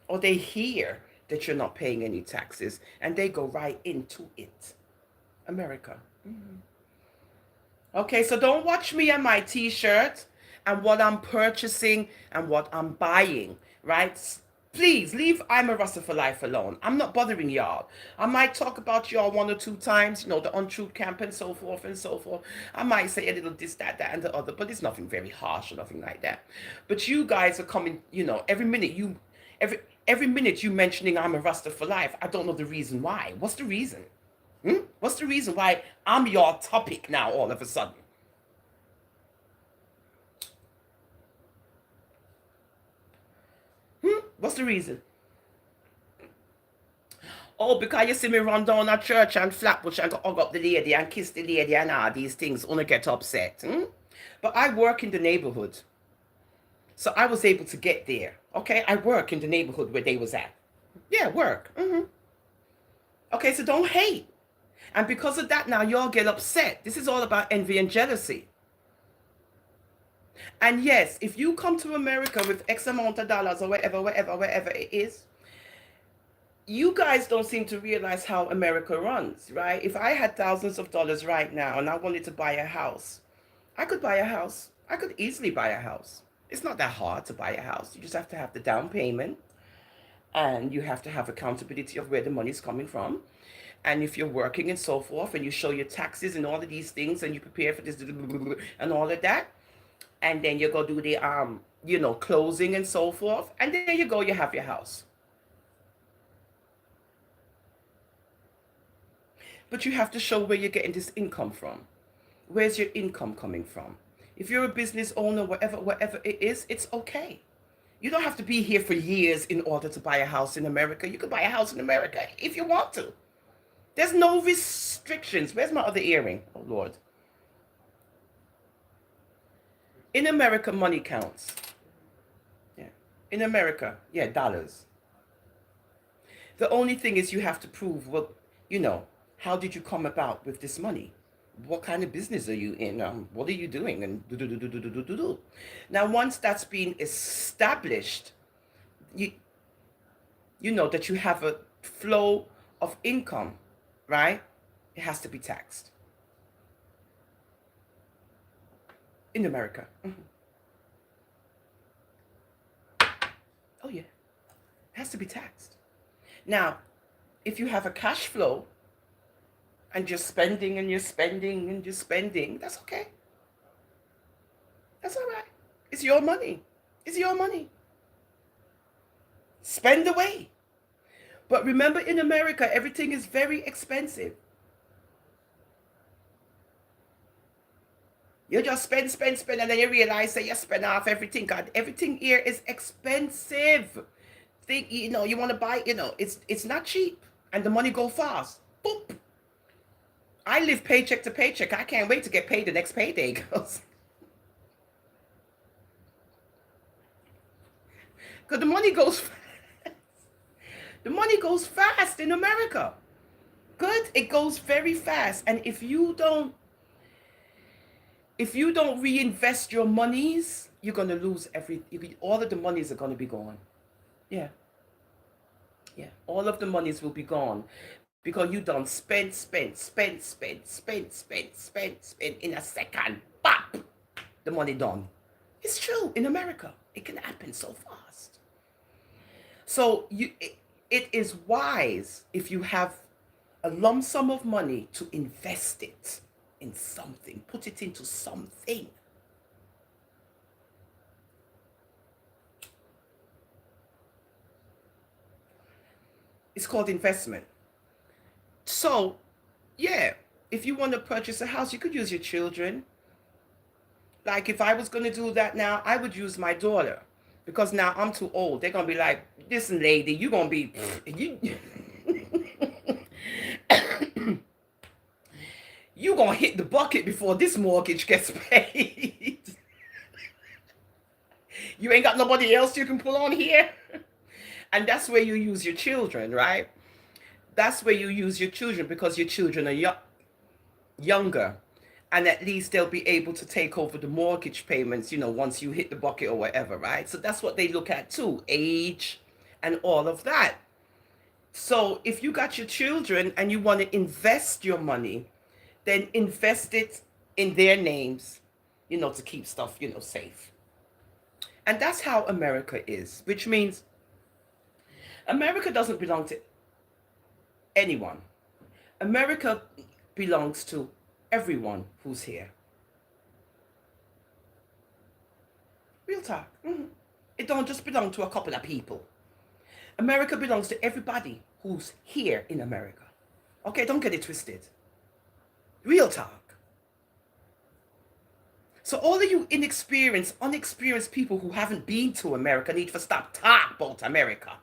Or they hear that you're not paying any taxes and they go right into it. America. Okay, so don't watch me and my t-shirt and what I'm purchasing and what I'm buying, right? Please leave I'm a Rasta for Life alone. I'm not bothering y'all. I might talk about y'all one or two times, the untruth camp and so forth and so forth. I might say a little this, that, and the other, but it's nothing very harsh or nothing like that. But you guys are coming, every minute you mentioning I'm a Rasta for Life. I don't know the reason why. What's the reason? What's the reason why I'm your topic now all of a sudden? What's the reason? Oh, because you see me run down a church and Flatbush and go hug up the lady and kiss the lady and all these things, only get upset. But I work in the neighborhood. So I was able to get there. Okay, I work in the neighborhood where they was at. Yeah, work. Okay, so don't hate. And because of that now, y'all get upset. This is all about envy and jealousy. And yes, if you come to America with X amount of dollars or wherever it is, you guys don't seem to realize how America runs, right? If I had thousands of dollars right now and I wanted to buy a house, I could buy a house. I could easily buy a house. It's not that hard to buy a house. You just have to have the down payment and you have to have accountability of where the money's coming from. And if you're working and so forth and you show your taxes and all of these things and you prepare for this and all of that, and then you go do the closing and so forth, and there you go, you have your house. But you have to show where you're getting this income from. Where's your income coming from? If you're a business owner, whatever it is, it's okay. You don't have to be here for years in order to buy a house in America. You can buy a house in America if you want to. There's no restrictions. Where's my other earring? Oh, Lord. In America, money counts. Yeah. In America, yeah, dollars. The only thing is you have to prove, well, how did you come about with this money? What kind of business are you in? What are you doing? And do, do, do, do, do, do, do, do. Now, once that's been established, you you know that you have a flow of income, right? It has to be taxed in America. Oh yeah, it has to be taxed. Now, if you have a cash flow and you're spending and you're spending and you're spending, that's okay. That's all right. It's your money. It's your money. Spend away. But remember, in America, everything is very expensive. You just spend, spend, spend, and then you realize that you spend off everything. God, everything here is expensive. Think, you want to buy, it's not cheap, and the money go fast. Boop. I live paycheck to paycheck. I can't wait to get paid the next payday, because the money goes fast. The money goes fast in America. Good, it goes very fast, and if you don't reinvest your monies, you're gonna lose all of the monies are gonna be gone. Yeah, yeah, all of the monies will be gone because you don't spend in a second. Bop, the money done. It's true in America. It can happen so fast. So it is wise if you have a lump sum of money to invest it in something, put it into something. It's called investment. So, yeah, if you want to purchase a house, you could use your children. Like if I was going to do that now, I would use my daughter, because now I'm too old. They're going to be like, listen, lady, you're going to be, you're going to hit the bucket before this mortgage gets paid. You ain't got nobody else you can pull on here. And that's where you use your children, right? That's where you use your children, because your children are younger. And at least they'll be able to take over the mortgage payments, once you hit the bucket or whatever, right? So that's what they look at too, age and all of that. So if you got your children and you want to invest your money, then invest it in their names, to keep stuff, safe. And that's how America is, which means America doesn't belong to anyone. America belongs to everyone who's here. Real talk. It don't just belong to a couple of people. America belongs to everybody who's here in America. Okay, don't get it twisted. Real talk. So all of you unexperienced people who haven't been to America need to stop talking about America.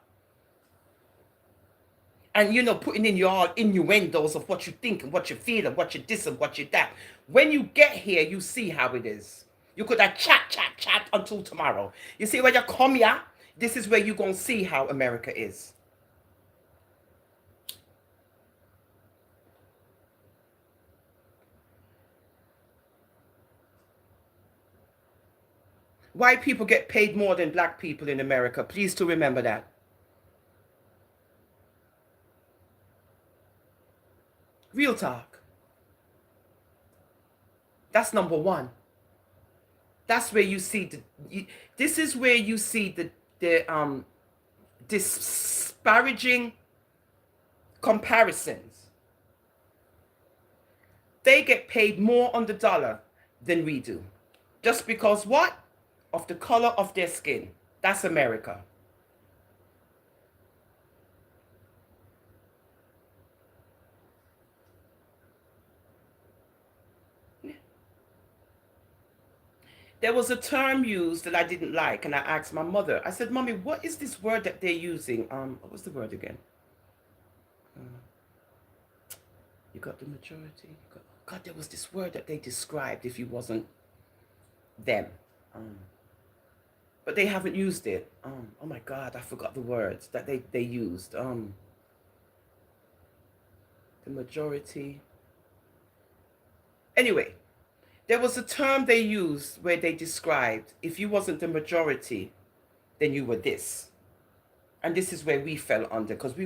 And putting in your innuendos of what you think and what you feel and what you this and what you that. When you get here, you see how it is. You could have chat until tomorrow. You see, when you come here, this is where you're going to see how America is. White people get paid more than black people in America. Please to remember that. Real talk. That's number one. That's where you see this is where you see the disparaging comparisons. They get paid more on the dollar than we do. Just because what? Of the color of their skin. That's America. There was a term used that I didn't like, and I asked my mother. I said, "Mommy, what is this word that they're using? What was the word again? Uh, you got the majority. God, there was this word that they described if you wasn't them, but they haven't used it. Oh my God, I forgot the words that they used. The majority. Anyway, there was a term they used where they described if you wasn't the majority, then you were this. And this is where we fell under, because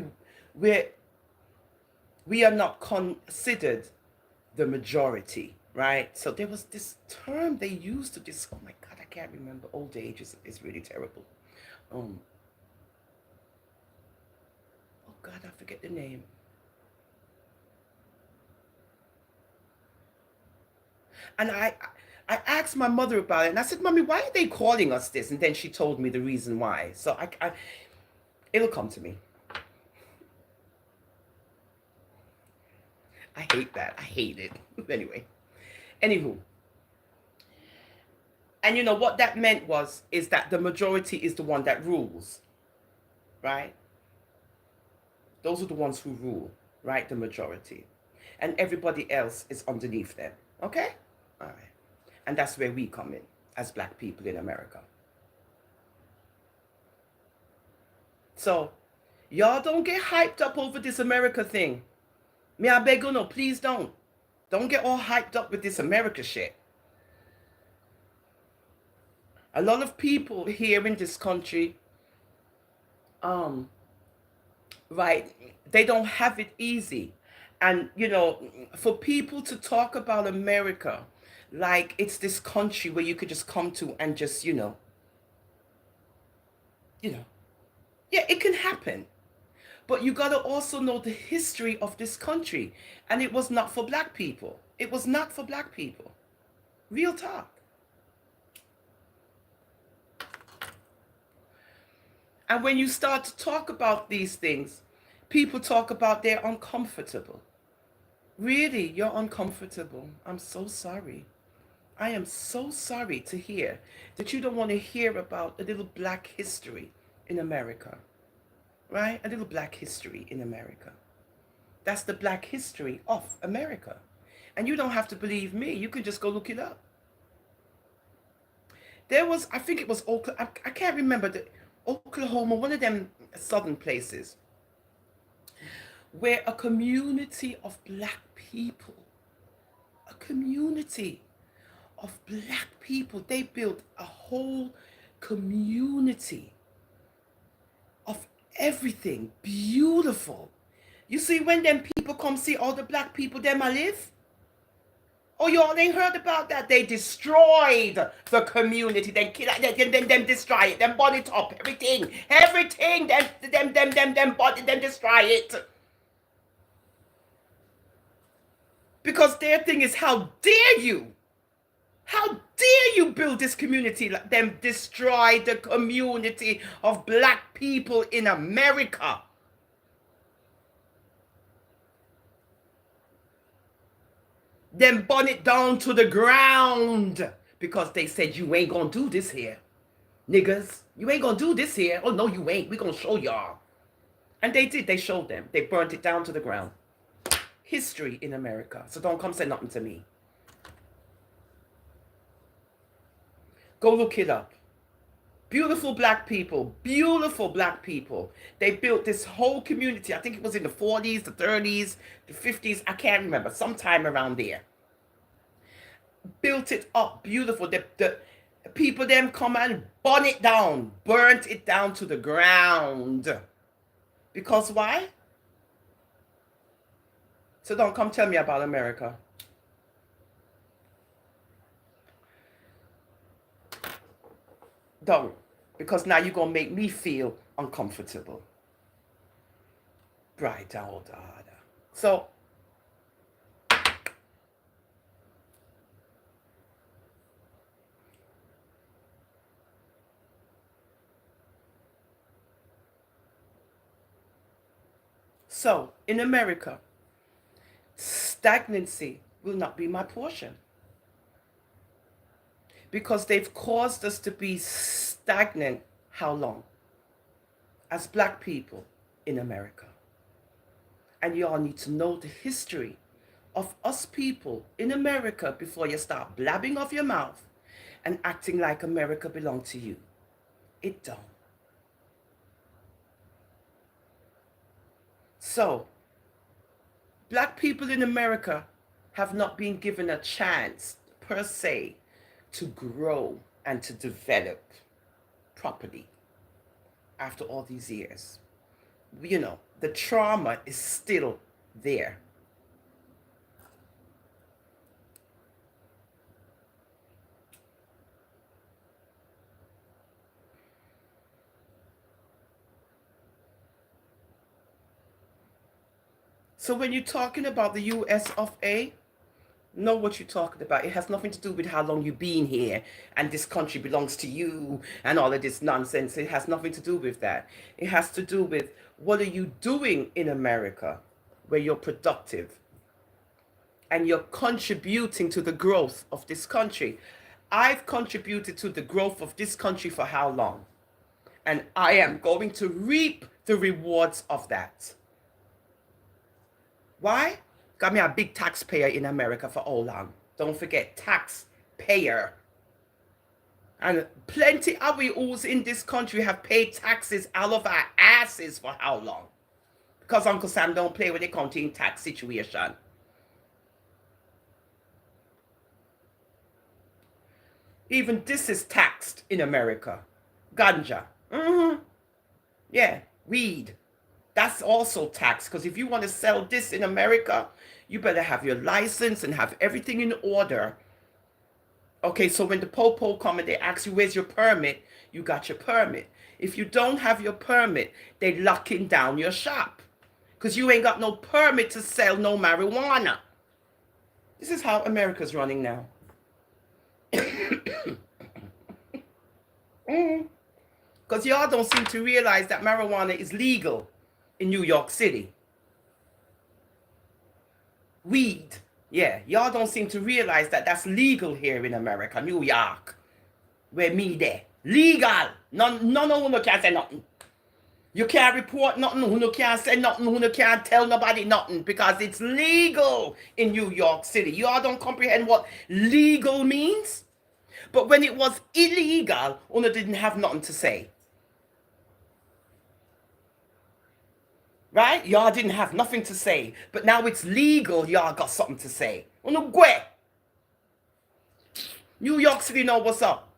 we are not considered the majority, right? So there was this term they used to this. Oh my God, I can't remember. Old age is really terrible. Oh God, I forget the name. And I asked my mother about it, and I said, "Mommy, why are they calling us this?" And then she told me the reason why. So it'll come to me. I hate that. I hate it. Anyway, anywho, and you know what that meant is that the majority is the one that rules, right? Those are the ones who rule, right? The majority, and everybody else is underneath them. Okay, all right, and that's where we come in as black people in America. So, y'all don't get hyped up over this America thing. Me, I beg you, no, please don't. Don't get all hyped up with this America shit. A lot of people here in this country, right, they don't have it easy. And, you know, for people to talk about America like it's this country where you could just come to and just, you know, yeah, it can happen. But you got to also know the history of this country. And it was not for black people. It was not for black people. Real talk. And when you start to talk about these things, people talk about they're uncomfortable. Really, you're uncomfortable. I'm so sorry. I am so sorry to hear that you don't want to hear about a little black history in America. Right? A little black history in America. That's the black history of America. And you don't have to believe me. You can just go look it up. There was, I think it was Oklahoma, I can't remember, Oklahoma, one of them southern places, where a community of black people, a community of black people, they built a whole community of everything beautiful. You see, when them people come see all the black people them I live, oh, you all ain't heard about that? They destroyed the community. They kill it, them destroy it, them burn it up, everything, them body, them destroy it. Because their thing is, how dare you? How dare you build this community, like them destroy the community of black people in America? Then burn it down to the ground because they said you ain't gonna do this here. Niggas, you ain't gonna do this here. Oh no, you ain't. We gonna show y'all. And they did, they showed them. They burnt it down to the ground. History in America. So don't come say nothing to me. Go look it up. Beautiful black people, beautiful black people. They built this whole community. I think it was in the 40s, the 30s, the 50s. I can't remember. Sometime around there. Built it up beautiful. The people them come and burn it down. Burnt it down to the ground. Because why? So don't come tell me about America. Don't. Because now you're going to make me feel uncomfortable. Bright old order. So, in America, stagnancy will not be my portion. because they've caused us to be stagnant. How long? As black people in America. And you all need to know the history of us people in America before you start blabbing off your mouth and acting like America belongs to you. It don't. So, black people in America have not been given a chance, per se, to grow and to develop properly after all these years. You know, the trauma is still there. So when you're talking about the US of A, know what you're talking about. It has nothing to do with how long you've been here and this country belongs to you and all of this nonsense. It has nothing to do with that. It has to do with what are you doing in America where you're productive and you're contributing to the growth of this country. I've contributed to the growth of this country for how long? And I am going to reap the rewards of that. Why? Got me a big taxpayer in America for how long? Don't forget, taxpayer. And plenty of we who's in this country have paid taxes out of our asses for how long? Because Uncle Sam don't play with the county tax situation. Even this is taxed in America. Ganja. Yeah, weed. That's also taxed, because if you want to sell this in America, you better have your license and have everything in order. Okay, so when the popo come and they ask you, where's your permit? You got your permit. If you don't have your permit, they locking down your shop, because you ain't got no permit to sell no marijuana. This is how America's running now. Because y'all don't seem to realize that marijuana is legal in New York City. Weed. Yeah, y'all don't seem to realize that that's legal here in America, New York. Where me there. Legal. None who can't say nothing. You can't report nothing, who can't say nothing, who can't tell nobody nothing, because it's legal in New York City. Y'all don't comprehend what legal means? But when it was illegal, who didn't have nothing to say. Right? Y'all didn't have nothing to say. But now it's legal, y'all got something to say. New York City know what's up.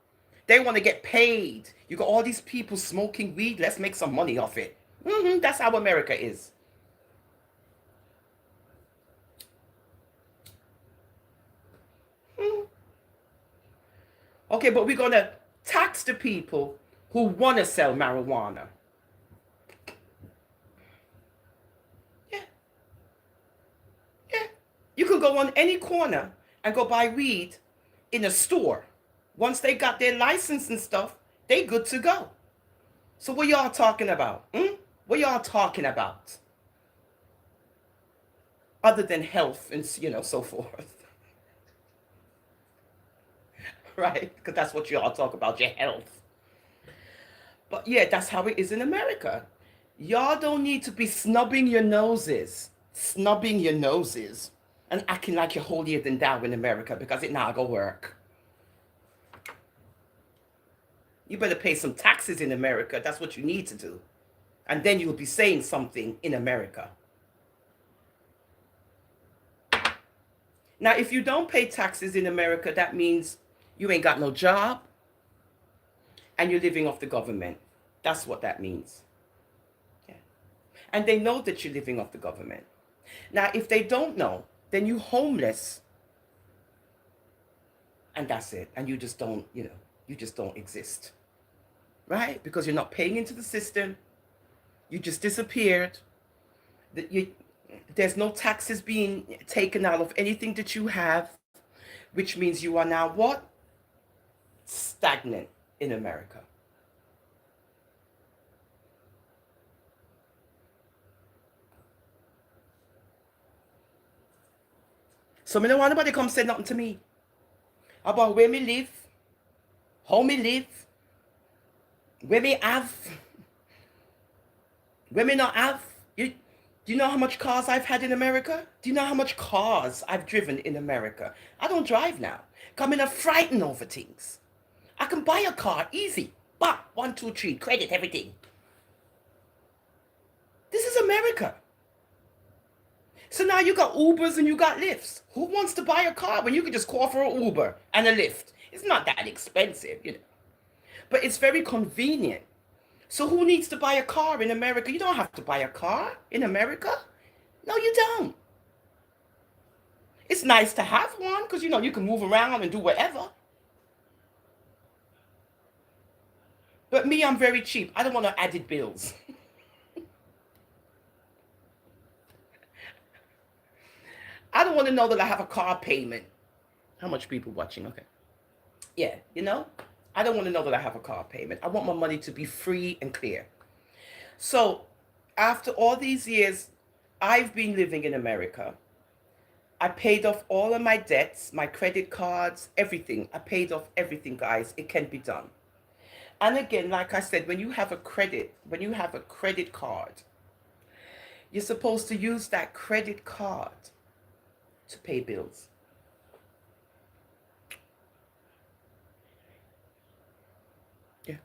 They want to get paid. You got all these people smoking weed. Let's make some money off it. That's how America is. Okay, but we're going to tax the people who want to sell marijuana. You could go on any corner and go buy weed in a store. Once they got their license and stuff, they good to go. So what y'all talking about? What y'all talking about? Other than health and, so forth. Right? Because that's what y'all talk about, your health. But yeah, that's how it is in America. Y'all don't need to be snubbing your noses. And acting like you're holier than thou in America, because it not gonna work. You better pay some taxes in America. That's what you need to do. And then you'll be saying something in America. Now, if you don't pay taxes in America, that means you ain't got no job and you're living off the government. That's what that means. Yeah. And they know that you're living off the government. Now, if they don't know, then you homeless. And that's it. And you just don't, you just don't exist. Right? Because you're not paying into the system. You just disappeared. There's no taxes being taken out of anything that you have, which means you are now what? Stagnant in America. So I don't want nobody come say nothing to me about where me live, how me live, where me have, where me not have. Do you know how much cars I've had in America? Do you know how much cars I've driven in America? I don't drive now. I'm in a frightened over things. I can buy a car easy. Bah, 1, 2, 3, credit everything. This is America. So now you got Ubers and you got Lyfts. Who wants to buy a car when you can just call for an Uber and a Lyft? It's not that expensive, you know. But it's very convenient. So who needs to buy a car in America? You don't have to buy a car in America. No, you don't. It's nice to have one because, you know, you can move around and do whatever. But me, I'm very cheap. I don't want no added bills. I don't want to know that I have a car payment. How much people watching? Okay. Yeah, you know, I don't want to know that I have a car payment. I want my money to be free and clear. So after all these years, I've been living in America. I paid off all of my debts, my credit cards, everything. I paid off everything, guys. It can be done. And again, like I said, when you have a credit card, you're supposed to use that credit card to pay bills. Yeah,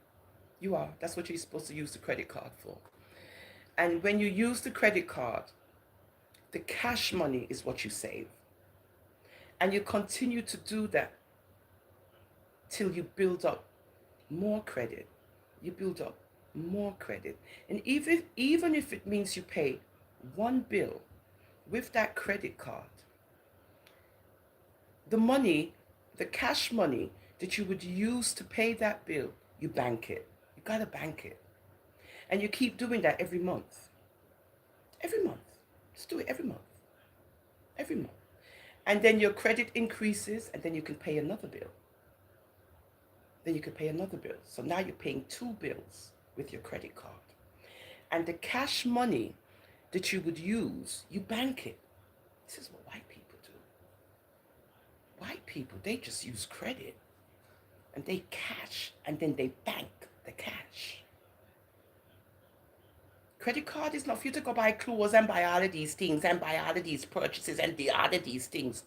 you are. That's what you're supposed to use the credit card for. And when you use the credit card, the cash money is what you save. And you continue to do that till you build up more credit. You build up more credit. And even if it means you pay one bill with that credit card, the money, the cash money that you would use to pay that bill, you bank it. You gotta bank it. And you keep doing that every month. Every month. Just do it every month. Every month. And then your credit increases, and then you can pay another bill. Then you can pay another bill. So now you're paying 2 bills with your credit card. And the cash money that you would use, you bank it. This is what white people do. White people, they just use credit. And they cash, and then they bank the cash. Credit card is not for you to go buy clothes and buy all of these things and buy all of these purchases and all of these things.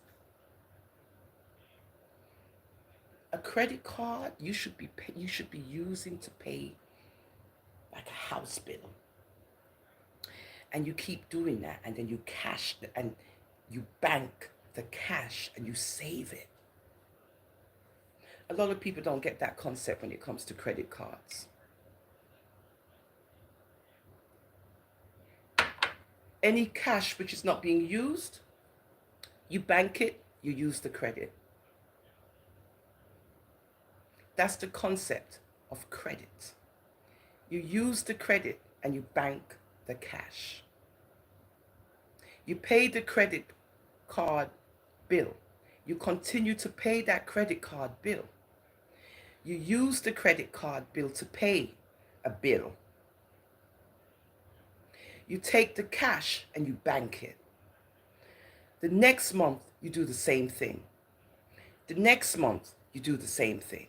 A credit card you should be using to pay like a house bill. And you keep doing that, and then you cash and you bank the cash and you save it. A lot of people don't get that concept when it comes to credit cards. Any cash which is not being used, you bank it, you use the credit. That's the concept of credit. You use the credit and you bank the cash. You pay the credit card bill. You continue to pay that credit card bill. You use the credit card bill to pay a bill. You take the cash and you bank it. The next month, you do the same thing. The next month, you do the same thing.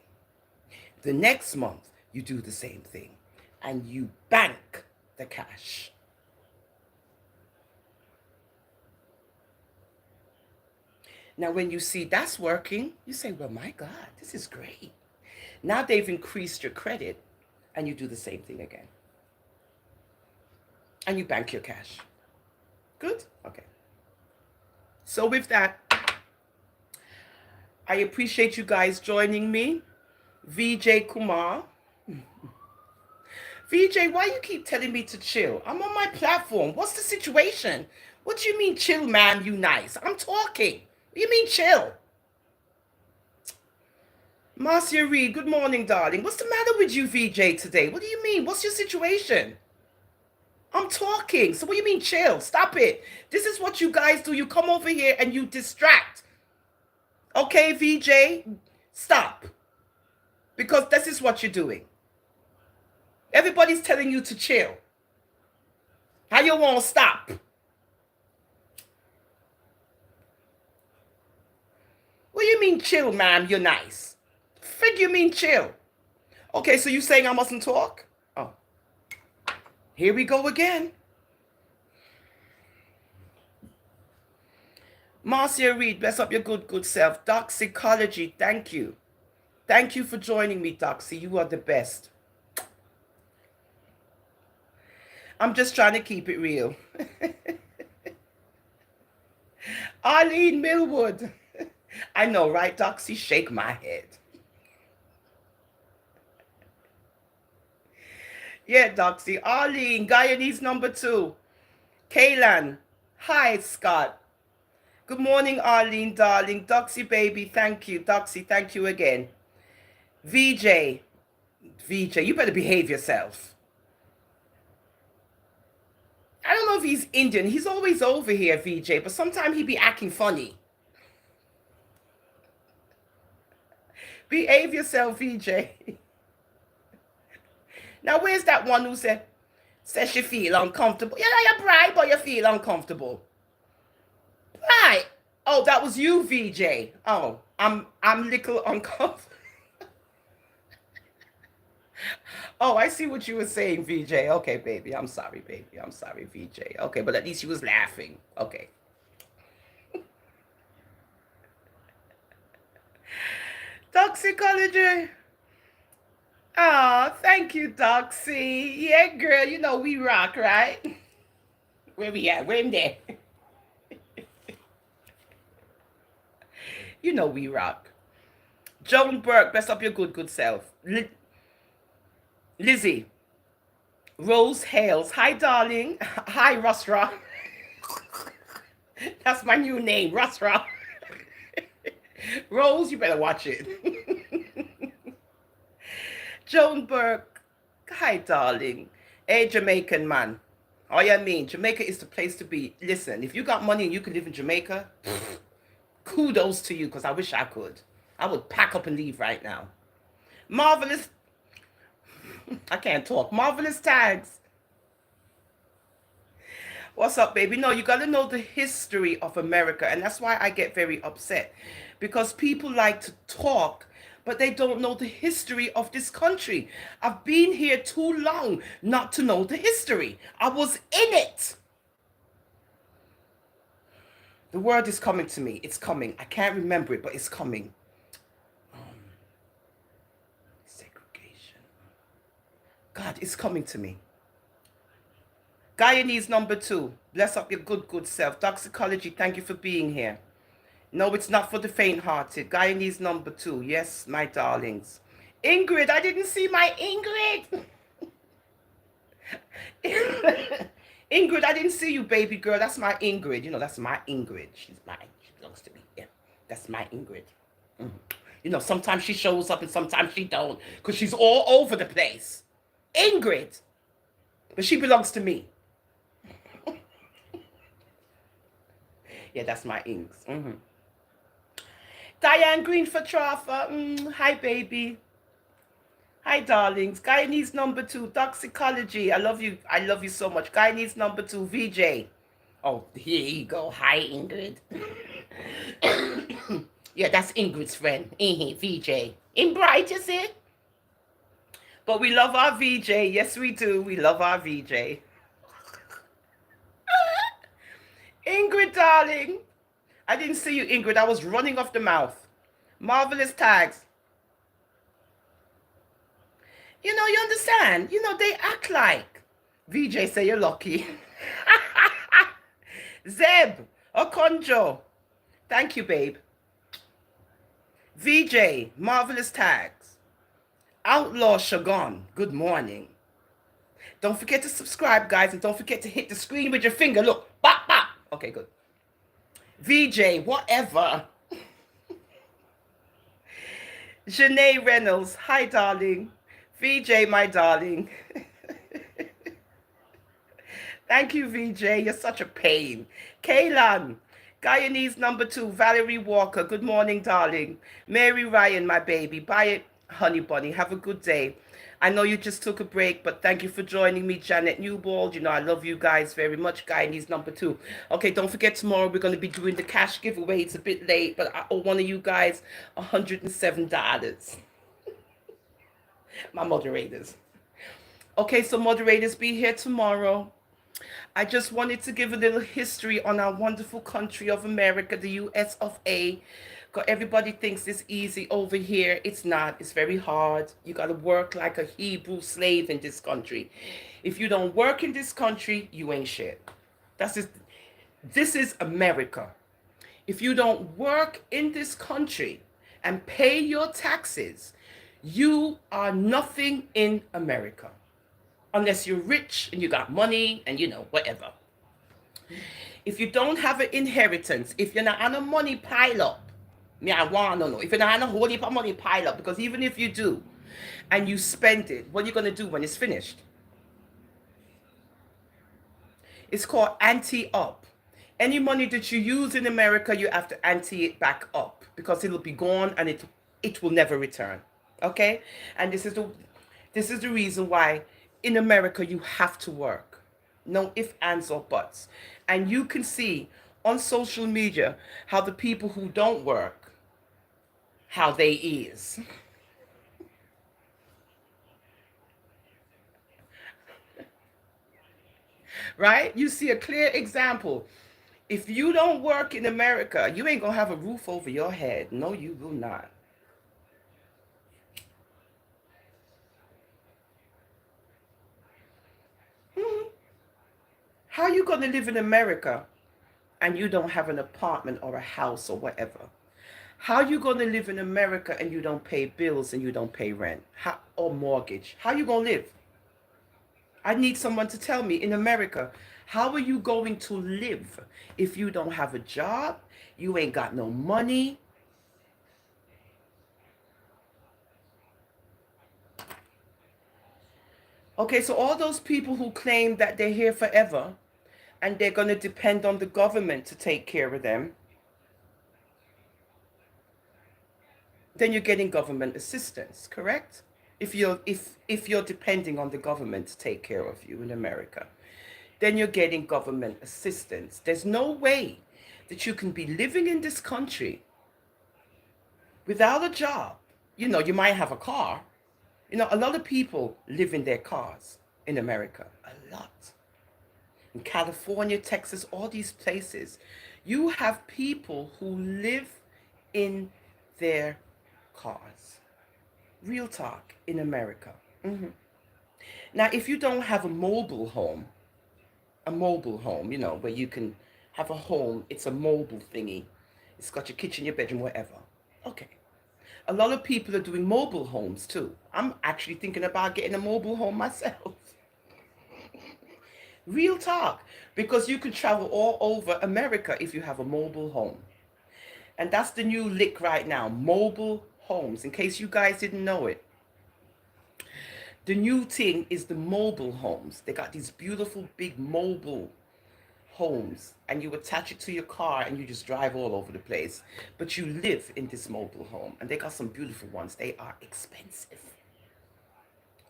The next month, you do the same thing. And you bank the cash. Now, when you see that's working, you say, well, my God, this is great. Now they've increased your credit, and you do the same thing again. And you bank your cash. Good? Okay. So with that, I appreciate you guys joining me. VJ Kumar. VJ, why you keep telling me to chill? I'm on my platform. What's the situation? What do you mean chill, man? You nice. I'm talking. What do you mean chill? Marcia Reed, good morning, darling. What's the matter with you, VJ, today? What do you mean? What's your situation? I'm talking. So what do you mean chill? Stop it. This is what you guys do. You come over here and you distract. Okay, VJ? Stop. Because this is what you're doing. Everybody's telling you to chill. How you want to stop? What do you mean chill, ma'am? You're nice. Fig you mean chill? Okay, so you saying I mustn't talk? Oh, here we go again. Marcia Reed, bless up your good self. Doxicology, thank you. Thank you for joining me, Doxy. You are the best. I'm just trying to keep it real. Arlene Millwood. I know, right, Doxy? Shake my head. Yeah, Doxy. Arlene, Guyanese number 2. Kaylan. Hi, Scott. Good morning, Arlene, darling. Doxy, baby, thank you. Doxy, thank you again. VJ. VJ, you better behave yourself. I don't know if he's Indian. He's always over here, VJ, but sometimes he be acting funny. Behave yourself, VJ. Now, where's that one who says she feel uncomfortable? Yeah, you're bright, but you feel uncomfortable. Right. Oh, that was you, VJ. Oh, I'm little uncomfortable. Oh, I see what you were saying, VJ. Okay, baby. I'm sorry, baby. I'm sorry, VJ. Okay, but at least you was laughing. Okay. Toxicology. Oh, thank you, Doxy. Yeah, girl, you know we rock, right? Where we at? Where in there? You know we rock. Joan Burke, best up your good self. Lizzie. Rose Hales. Hi, darling. Hi, Rusra. That's my new name, Rusra. Rose, you better watch it. Joan Burke. Hi, darling. Hey, Jamaican man. Oh, yeah, I mean, Jamaica is the place to be. Listen, if you got money and you can live in Jamaica, kudos to you, because I wish I could. I would pack up and leave right now. Marvelous. I can't talk. Marvelous tags. What's up, baby? No, you got to know the history of America. And that's why I get very upset. Because people like to talk, but they don't know the history of this country. I've been here too long not to know the history. I was in it. The word is coming to me. It's coming. I can't remember it, but it's coming. Segregation. God, it's coming to me. Guyanese number 2. Bless up your good self. Toxicology, thank you for being here. No, it's not for the faint-hearted. Guyanese number 2. Yes, my darlings. Ingrid, I didn't see my Ingrid. Ingrid, I didn't see you, baby girl. That's my Ingrid. You know, that's my Ingrid. She's mine. She belongs to me. Yeah, that's my Ingrid. You know, sometimes she shows up and sometimes she don't, because she's all over the place. Ingrid. But she belongs to me. Yeah, that's my Ings. Diane Green for Trafa. Hi, baby. Hi, darlings. Guyanese number 2, Toxicology. I love you. I love you so much. Guyanese number 2, VJ. Oh, here you go. Hi, Ingrid. Yeah, that's Ingrid's friend. VJ. In bright, you see? But we love our VJ. Yes, we do. We love our VJ. Ingrid, darling. I didn't see you, Ingrid. I was running off the mouth. Marvelous tags. You know, you understand? You know, they act like. VJ say you're lucky. Zeb, Okonjo. Thank you, babe. VJ, marvelous tags. Outlaw Shagon, good morning. Don't forget to subscribe, guys, and don't forget to hit the screen with your finger. Look, bop, bop. Okay, good. VJ, whatever. Janae Reynolds, hi, darling. VJ, my darling. Thank you, VJ. You're such a pain. Kaylan, Guyanese number 2, Valerie Walker. Good morning, darling. Mary Ryan, my baby. Bye it, honey bunny. Have a good day. I know you just took a break, but thank you for joining me, Janet Newbold. You know, I love you guys very much. Guyanese number 2. Okay, don't forget tomorrow we're going to be doing the cash giveaway. It's a bit late, but I owe one of you guys $107. My moderators. Okay, so moderators, be here tomorrow. I just wanted to give a little history on our wonderful country of America, the US of A. Because everybody thinks it's easy over here. It's not. It's very hard. You got to work like a Hebrew slave in this country. If you don't work in this country, you ain't shit. That's just, this is America. If you don't work in this country and pay your taxes, you are nothing in America. Unless you're rich and you got money and whatever. If you don't have an inheritance, if you're not on a money pile up, me I want to know. If you're not on a whole heap of money pile up, because even if you do and you spend it, what are you going to do when it's finished? It's called ante up. Any money that you use in America, you have to ante it back up because it'll be gone and it will never return. Okay? And this is the reason why in America you have to work. No ifs, ands, or buts. And you can see on social media how the people who don't work, how they is. Right? You see a clear example. If you don't work in America, you ain't gonna have a roof over your head. No, you will not. Hmm. How you gonna live in America and you don't have an apartment or a house or whatever? How you gonna live in America and you don't pay bills and you don't pay rent or mortgage? How you gonna live? I need someone to tell me in America, how are you going to live if you don't have a job? You ain't got no money. Okay, so all those people who claim that they're here forever and they're going to depend on the government to take care of them, then you're getting government assistance, correct? If you're depending on the government to take care of you in America, then you're getting government assistance. There's no way that you can be living in this country without a job. You might have a car. A lot of people live in their cars in America. A lot. In California, Texas, all these places. You have people who live in their cars. Real talk in America. Hmm. Now, if you don't have a mobile home, where you can have a home, it's a mobile thingy. It's got your kitchen, your bedroom, whatever. Okay. A lot of people are doing mobile homes too. I'm actually thinking about getting a mobile home myself. Real talk. Because you can travel all over America if you have a mobile home. And that's the new lick right now, mobile homes. In case you guys didn't know it. The new thing is the mobile homes. They got these beautiful big mobile homes and you attach it to your car and you just drive all over the place. But you live in this mobile home and they got some beautiful ones. They are expensive.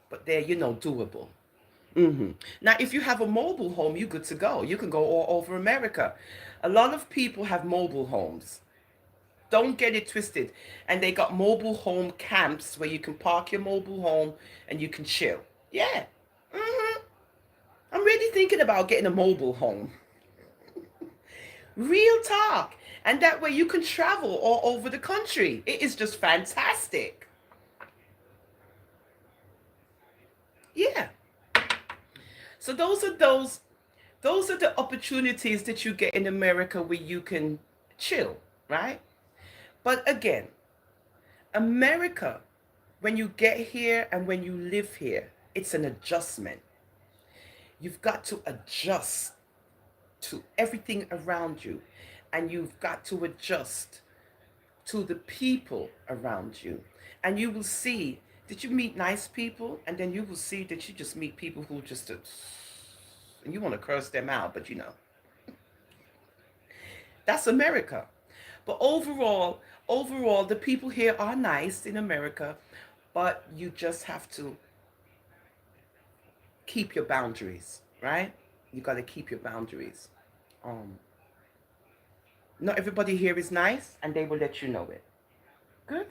But they're, doable. Now, if you have a mobile home, you're good to go. You can go all over America. A lot of people have mobile homes. Don't get it twisted. And they got mobile home camps where you can park your mobile home and you can chill. Yeah. I'm really thinking about getting a mobile home. Real talk. And that way you can travel all over the country. It is just fantastic. Yeah. So those are the opportunities that you get in America where you can chill, right? But again, America, when you get here and when you live here, it's an adjustment. You've got to adjust to everything around you, and you've got to adjust to the people around you. And you will see that you meet nice people, and then you will see that you just meet people who just, and you want to curse them out, but that's America. But overall, the people here are nice in America, but you just have to keep your boundaries, right? You got to keep your boundaries. Um, Not everybody here is nice, and they will let you know it. Good?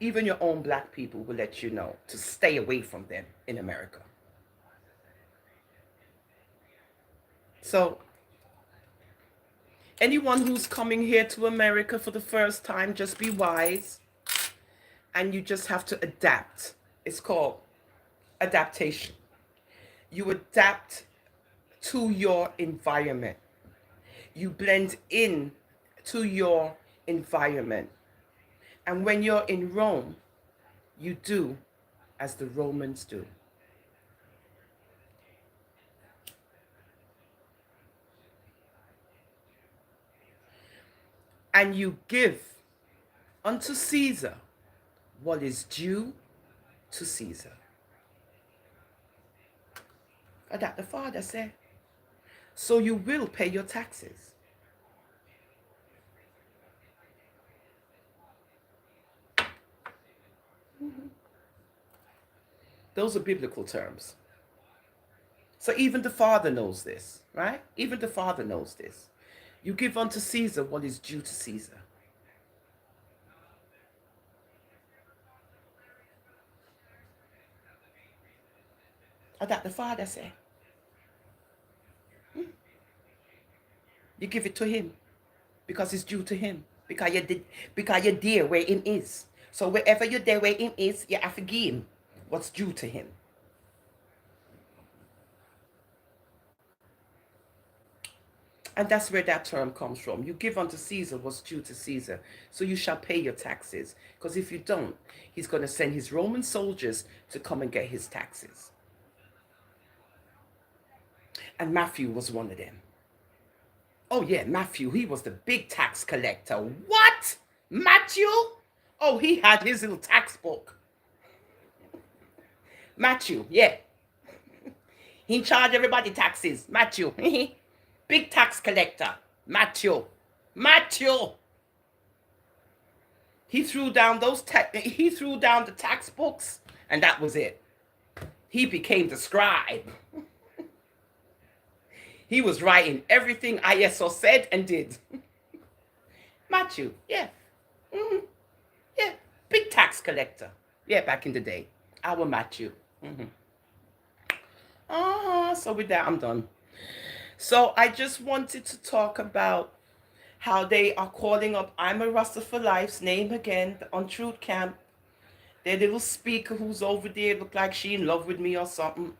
Even your own black people will let you know to stay away from them in America. So anyone who's coming here to America for the first time, just be wise, and you just have to adapt. It's called adaptation. You adapt to your environment. You blend in to your environment. And when you're in Rome, you do as the Romans do. And you give unto Caesar what is due to Caesar. And that the Father said. So you will pay your taxes. Those are biblical terms. So even the Father knows this, right? Even the Father knows this. You give unto Caesar what is due to Caesar. And that the Father said. You give it to him because it's due to him. Because you're there where him is. So wherever you're there where him is, you have to give him what's due to him. And that's where that term comes from. You give unto Caesar what's due to Caesar. So you shall pay your taxes. Because if you don't, he's going to send his Roman soldiers to come and get his taxes. And Matthew was one of them. Oh yeah, Matthew, he was the big tax collector. What? Matthew? Oh, he had his little tax book. Matthew, yeah. He charged everybody taxes. Matthew. Big tax collector. Matthew. Matthew. He threw down the tax books, and that was it. He became the scribe. He was writing everything ISO said and did. Matthew, yeah. Mm-hmm. Yeah. Big tax collector. Yeah, back in the day. Our Matthew. Mm-hmm. So with that, I'm done. So I just wanted to talk about how they are calling up I'm a Rasta For Life's name again on Truth Camp. Their little speaker who's over there look like she in love with me or something.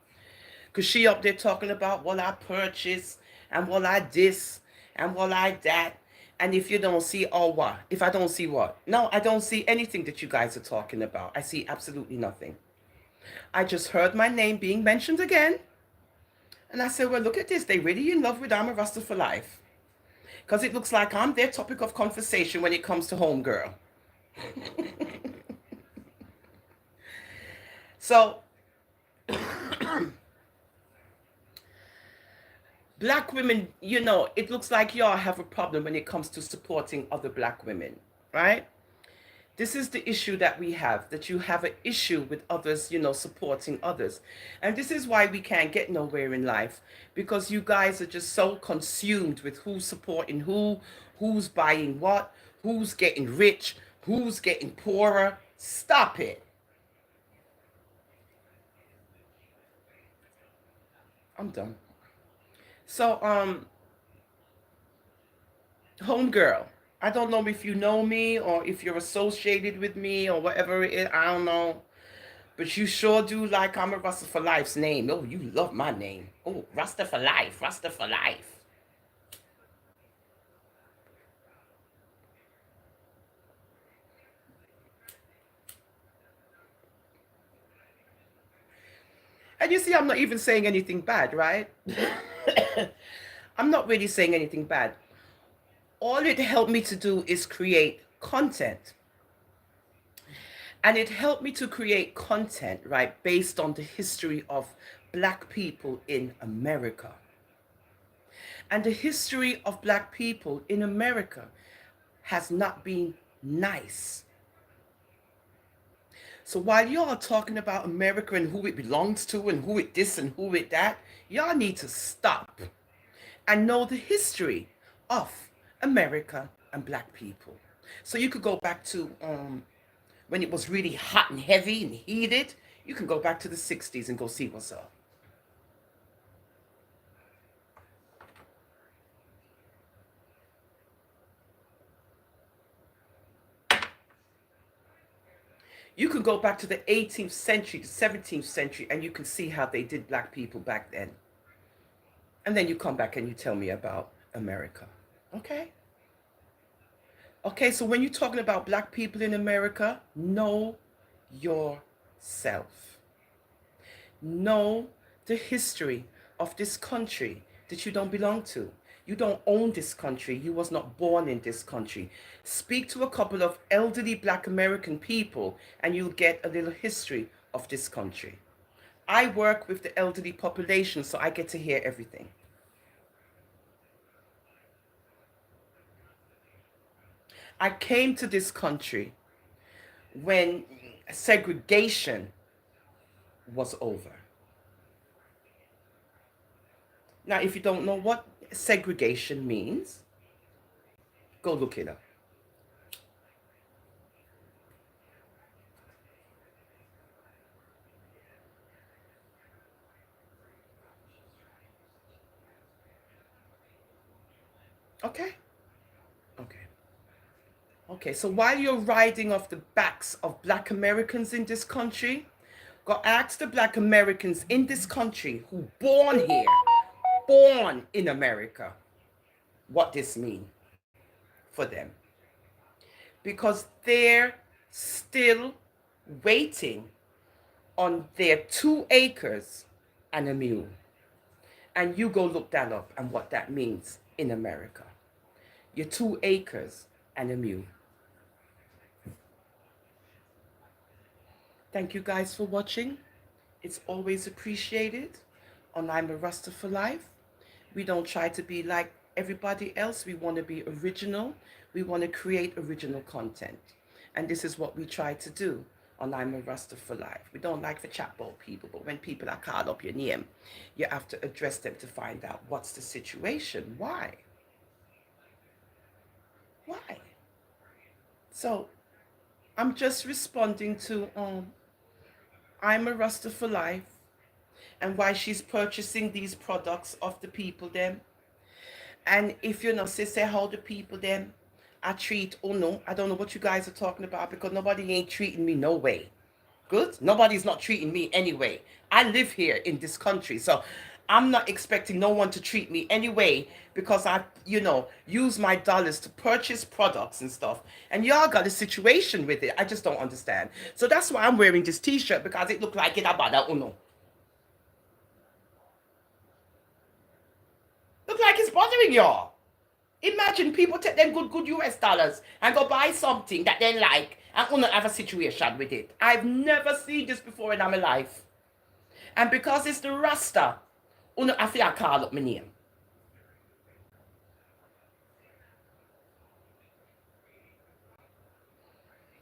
Because she up there talking about what I purchased and what I this and what I that. And if you don't see, oh what? If I don't see what? No, I don't see anything that you guys are talking about. I see absolutely nothing. I just heard my name being mentioned again. And I said, well, look at this. They really in love with I'm a Rasta For Life. Because it looks like I'm their topic of conversation when it comes to homegirl. So, black women, you know, it looks like y'all have a problem when it comes to supporting other black women, right? This is the issue that we have, that you have an issue with others, you know, supporting others. And this is why we can't get nowhere in life, because you guys are just so consumed with who's supporting who's buying what, who's getting rich, who's getting poorer. Stop it. I'm done. So, homegirl, I don't know if you know me or if you're associated with me or whatever it is. I don't know. But you sure do like I'm a Rasta For Life's name. Oh, you love my name. Oh, Rasta For Life, Rasta For Life. And you see, I'm not even saying anything bad, right? I'm not really saying anything bad. All it helped me to do is create content. And it helped me to create content, right, based on the history of black people in America. And the history of black people in America has not been nice. So while y'all are talking about America and who it belongs to and who it this and who it that, y'all need to stop and know the history of America and black people. So you could go back to when it was really hot and heavy and heated, you can go back to the 60s and go see what's up. You can go back to the 18th century, the 17th century, and you can see how they did black people back then. And then you come back and you tell me about America. Okay? Okay, so when you're talking about black people in America, know yourself. Know the history of this country that you don't belong to. You don't own this country. You was not born in this country. Speak to a couple of elderly black American people and you'll get a little history of this country. I work with the elderly population, so I get to hear everything. I came to this country when segregation was over. Now, if you don't know what segregation means, go look it up. Okay? Okay. Okay, so while you're riding off the backs of black Americans in this country, go ask the black Americans in this country who born here, born in America, what this means for them. Because they're still waiting on their 2 acres and a mule. And you go look that up and what that means in America. Your 2 acres and a mule. Thank you guys for watching. It's always appreciated. On I'm a Rasta for Life. We don't try to be like everybody else. We want to be original. We want to create original content. And this is what we try to do on I'm a Rasta for Life. We don't like to chat about people, but when people are called up your name, you have to address them to find out what's the situation. Why? Why? So I'm just responding to I'm a Rasta for Life and why she's purchasing these products of the people them. And if you know, say how the people them I treat, oh no, I don't know what you guys are talking about because nobody ain't treating me no way. Good? Nobody's not treating me anyway. I live here in this country, so I'm not expecting no one to treat me anyway because I, use my dollars to purchase products and stuff. And y'all got a situation with it. I just don't understand. So that's why I'm wearing this t-shirt because it look like it about that uno. Look like it's bothering y'all. Imagine people take them good US dollars and go buy something that they like and uno have a situation with it. I've never seen this before in my life. And because it's the Rasta, uno have to call up my name.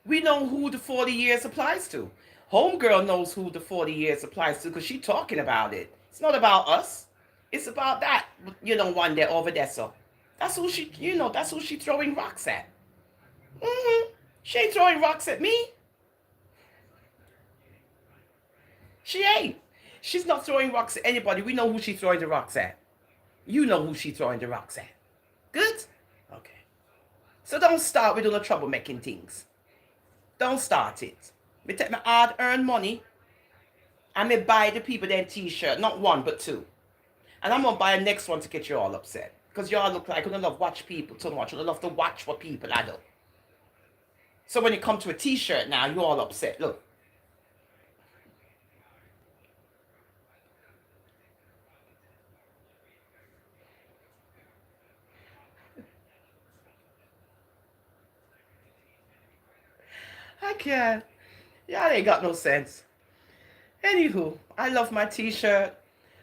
We know who the 40 years applies to. Homegirl knows who the 40 years applies to because she's talking about it. It's not about us. It's about that, one there over there. So that's who that's who she throwing rocks at. She ain't throwing rocks at me. She ain't. She's not throwing rocks at anybody. We know who she's throwing the rocks at. You know who she's throwing the rocks at. Good? Okay. So don't start with all the troublemaking things. Don't start it. Me take my hard-earned money and me buy the people their t-shirt. Not one, but 2. And I'm going to buy a next one to get you all upset. Because y'all look like you don't love watch people too much. You don't love to watch what people I do. So when you come to a t-shirt now, you're all upset. Look. I can't. Y'all ain't got no sense. Anywho, I love my t-shirt.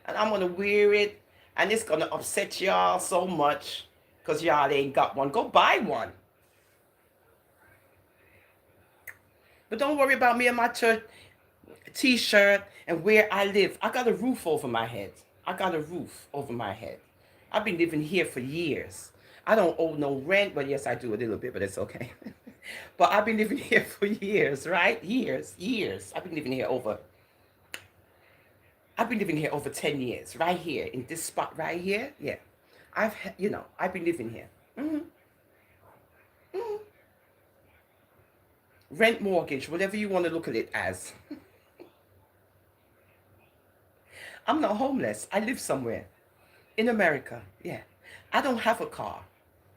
And I'm going to wear it. And it's going to upset y'all so much. Because y'all ain't got one. Go buy one. But don't worry about me and my church t-shirt and where I live. I got a roof over my head. I got a roof over my head. I've been living here for years. I don't owe no rent. Well, yes, I do a little bit, but it's okay. But I've been living here for years, right? Years. I've been living here over 10 years, right here in this spot right here. Yeah. I've been living here. hmm Rent, mortgage, whatever you want to look at it as. I'm not homeless. I live somewhere in America. Yeah. I don't have a car,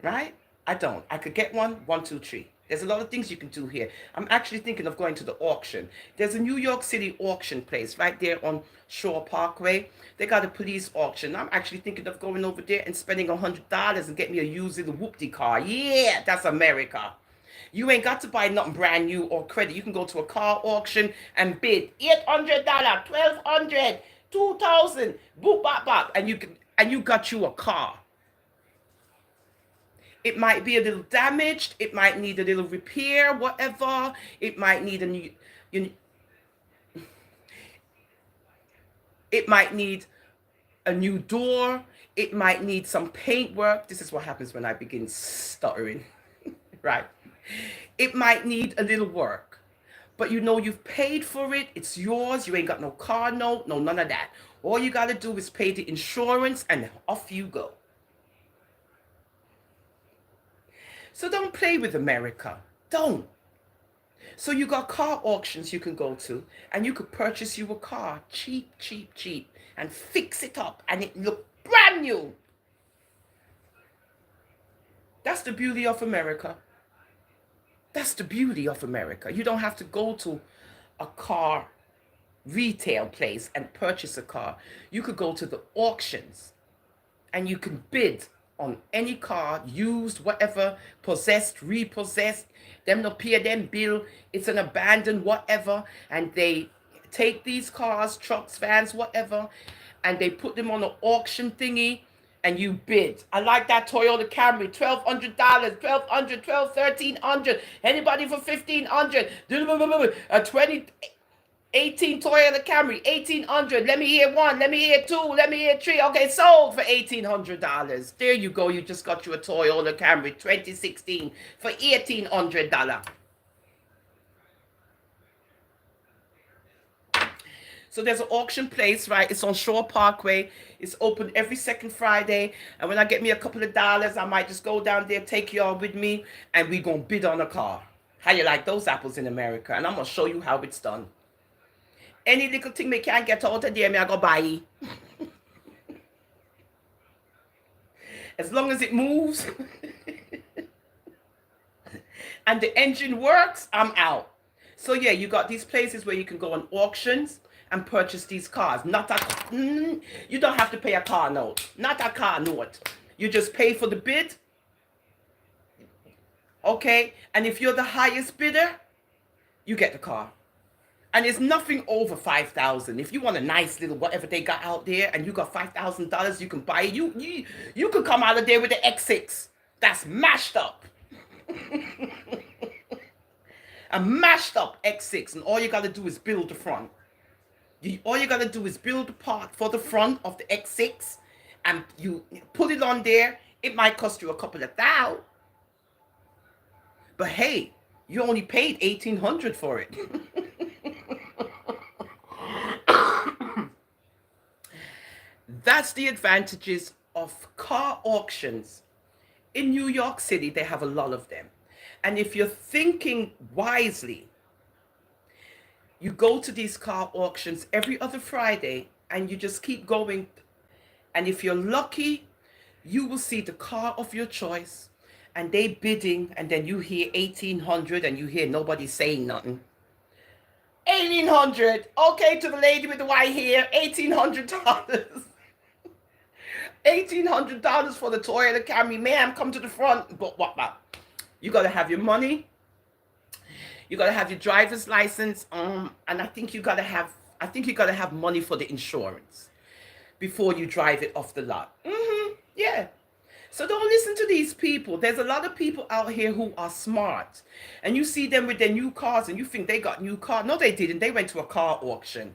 right? I don't. I could get one, one, two, three. There's a lot of things you can do here. I'm actually thinking of going to the auction. There's a New York City auction place right there on Shore Parkway. They got a police auction. I'm actually thinking of going over there and spending $100 and get me a used little whoopty car. Yeah, that's America. You ain't got to buy nothing brand new or credit. You can go to a car auction and bid $800, 1,200, 2,000, boop bop bop, and you got you a car. It might be a little damaged. It might need a little repair, whatever. It might need a new, you, it might need a new door. It might need some paint work. This is what happens when I begin stuttering, right? It might need a little work, but you know you've paid for it. It's yours. You ain't got no car note, no none of that. All you got to do is pay the insurance and off you go. So don't play with America. Don't. So you got car auctions you can go to, and you could purchase you a car cheap, cheap, cheap, and fix it up, and it look brand new. That's the beauty of America. That's the beauty of America. You don't have to go to a car retail place and purchase a car. You could go to the auctions and you can bid on any car, used, whatever, possessed, repossessed. Them no pay them bill. It's an abandoned whatever, and they take these cars, trucks, vans, whatever, and they put them on an auction thingy, and you bid. I like that Toyota Camry, $1,200, 1,200, 12, 1,300. Anybody for 1,500? A 2018 Toyota Camry, 1,800. Let me hear one. Let me hear two. Let me hear three. Okay, sold for $1,800. There you go. You just got you a Toyota Camry 2016 for $1,800. So there's an auction place, right? It's on Shore Parkway. It's open every second Friday. And when I get me a couple of dollars, I might just go down there, take y'all with me, and we gonna bid on a car. How you like those apples in America? And I'm gonna show you how it's done. Any little thing me can't get out of there, me I go buy it. As long as it moves and the engine works, I'm out. So yeah, you got these places where you can go on auctions and purchase these cars. You don't have to pay a car note. Not a car note. You just pay for the bid. Okay? And if you're the highest bidder, you get the car. And it's nothing over $5,000. If you want a nice little whatever they got out there and you got $5,000, you can buy it. You could come out of there with the X6 that's mashed up. A mashed up X6, and all you got to do is build the front. All you got to do is build the part for the front of the X6, and you put it on there. It might cost you a couple of $1,000. But hey, you only paid $1,800 for it. That's the advantages of car auctions. In New York City, they have a lot of them. And if you're thinking wisely, you go to these car auctions every other Friday and you just keep going. And if you're lucky, you will see the car of your choice and they bidding, and then you hear 1,800 and you hear nobody saying nothing. 1,800. Okay, to the lady with the white hair, $1,800. $1,800 for the Toyota Camry. Ma'am, come to the front. But what? You got to have your money. You got to have your driver's license. And I think you got to have money for the insurance before you drive it off the lot. Yeah. So don't listen to these people. There's a lot of people out here who are smart. And you see them with their new cars and you think they got new cars. No, they didn't. They went to a car auction.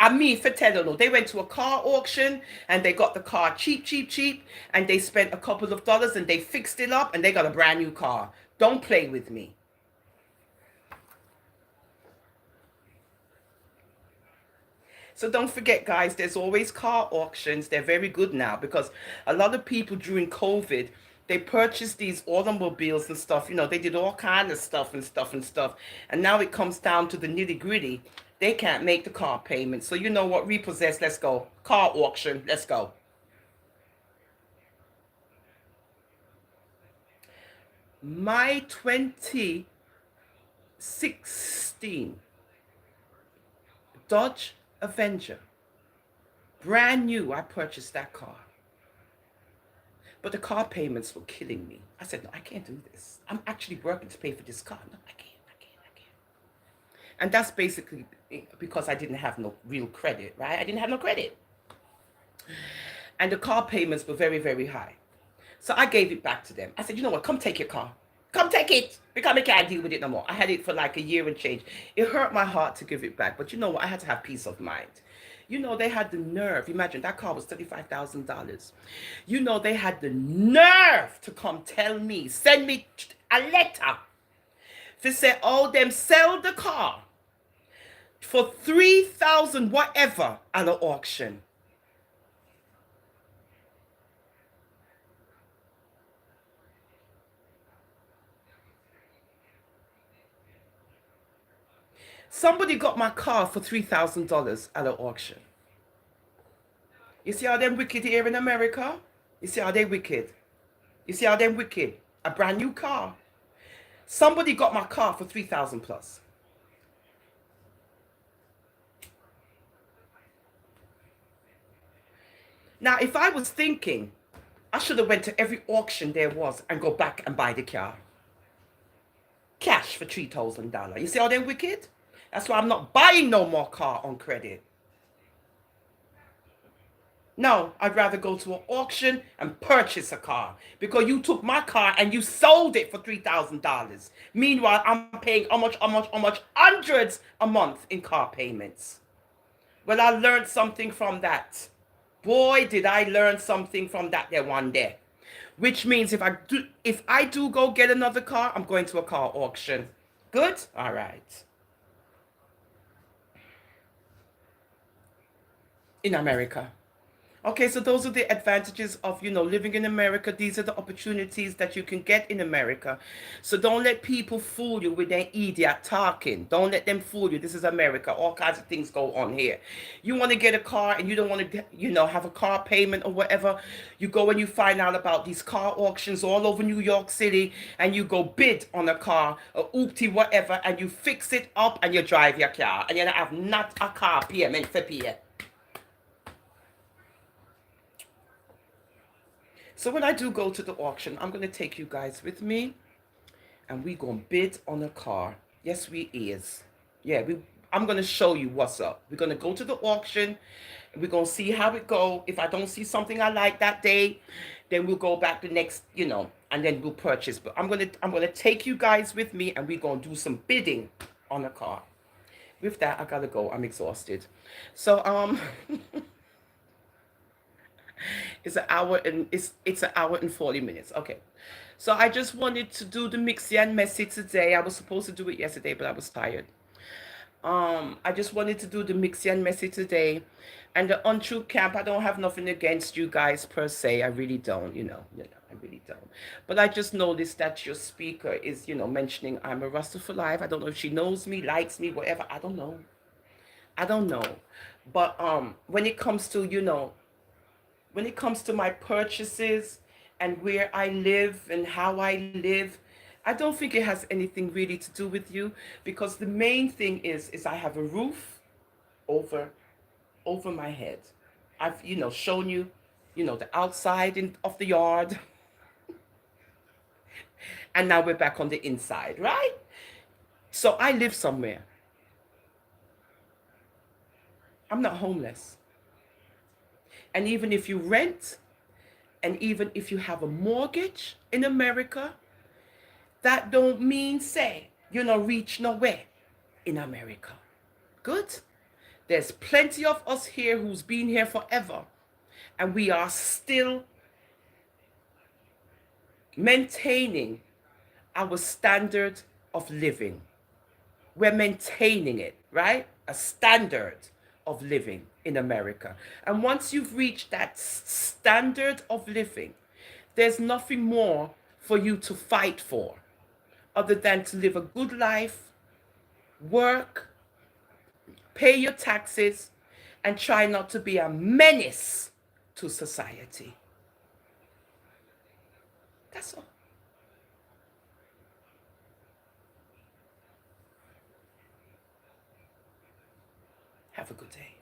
I mean, for telling you, they went to a car auction and they got the car cheap, and they spent a couple of dollars and they fixed it up and they got a brand new car. Don't play with me. So don't forget, guys, there's always car auctions. They're very good now because a lot of people during COVID, they purchased these automobiles and stuff. You know, they did all kind of stuff and stuff and stuff. And now it comes down to the nitty gritty. They can't make the car payment. So you know what? Repossess, let's go. Car auction, let's go. My 2016 Dodge Avenger, brand new, I purchased that car. But the car payments were killing me. I said, no, I can't do this. I'm actually working to pay for this car. No, I can't. And that's basically because I didn't have no real credit, right? I didn't have no credit. And the car payments were very, very high. So I gave it back to them. I said, you know what? Come take your car. Come take it. Because I can't deal with it no more. I had it for like a year and change. It hurt my heart to give it back. But you know what? I had to have peace of mind. You know, they had the nerve. Imagine that car was $35,000. You know, they had the nerve to come tell me, send me a letter to say, oh, them sell the car for 3,000 whatever at an auction. Somebody got my car for $3,000 at an auction. You see how them wicked here in America? You see how they wicked? You see how them wicked? A brand new car. Somebody got my car for 3,000 plus. Now, if I was thinking, I should have went to every auction there was and go back and buy the car. Cash for $3,000. You see how they're wicked? That's why I'm not buying no more car on credit. No, I'd rather go to an auction and purchase a car because you took my car and you sold it for $3,000. Meanwhile, I'm paying how much? Hundreds a month in car payments. Well, I learned something from that. Boy, did I learn something from that there one day. Which means if I do go get another car, I'm going to a car auction. Good? All right. In America. Okay, so those are the advantages of, living in America. These are the opportunities that you can get in America. So don't let people fool you with their idiot talking. Don't let them fool you. This is America. All kinds of things go on here. You want to get a car and you don't want to, have a car payment or whatever. You go and you find out about these car auctions all over New York City and you go bid on a car, a oopty whatever, and you fix it up and you drive your car. And you have not a car payment for pay. So when I do go to the auction, I'm going to take you guys with me and we're going to bid on a car. Yes, we is. Yeah, I'm going to show you what's up. We're going to go to the auction and we're going to see how it go. If I don't see something I like that day, then we'll go back the next, and then we'll purchase. But I'm going to take you guys with me and we're going to do some bidding on a car. With that, I got to go. I'm exhausted. So, it's an hour and 40 minutes. Okay. So I just wanted to do the mixy and messy today. I was supposed to do it yesterday, but I was tired. I just wanted to do the mixy and messy today. And the untrue camp, I don't have nothing against you guys per se. I really don't, I really don't. But I just noticed that your speaker is, mentioning I'm a Rasta For Life. I don't know if she knows me, likes me, whatever. I don't know. But when it comes to, when it comes to my purchases and where I live and how I live, I don't think it has anything really to do with you because the main thing is I have a roof over my head. I've, shown you, the outside of the yard. And now we're back on the inside, right? So I live somewhere. I'm not homeless. And even if you rent, and even if you have a mortgage in America, that don't mean say you not reach nowhere in America. Good? There's plenty of us here who's been here forever, and we are still maintaining our standard of living. We're maintaining it, right? A standard of living in America. And once you've reached that standard of living, there's nothing more for you to fight for other than to live a good life, work, pay your taxes, and try not to be a menace to society. That's all. Have a good day.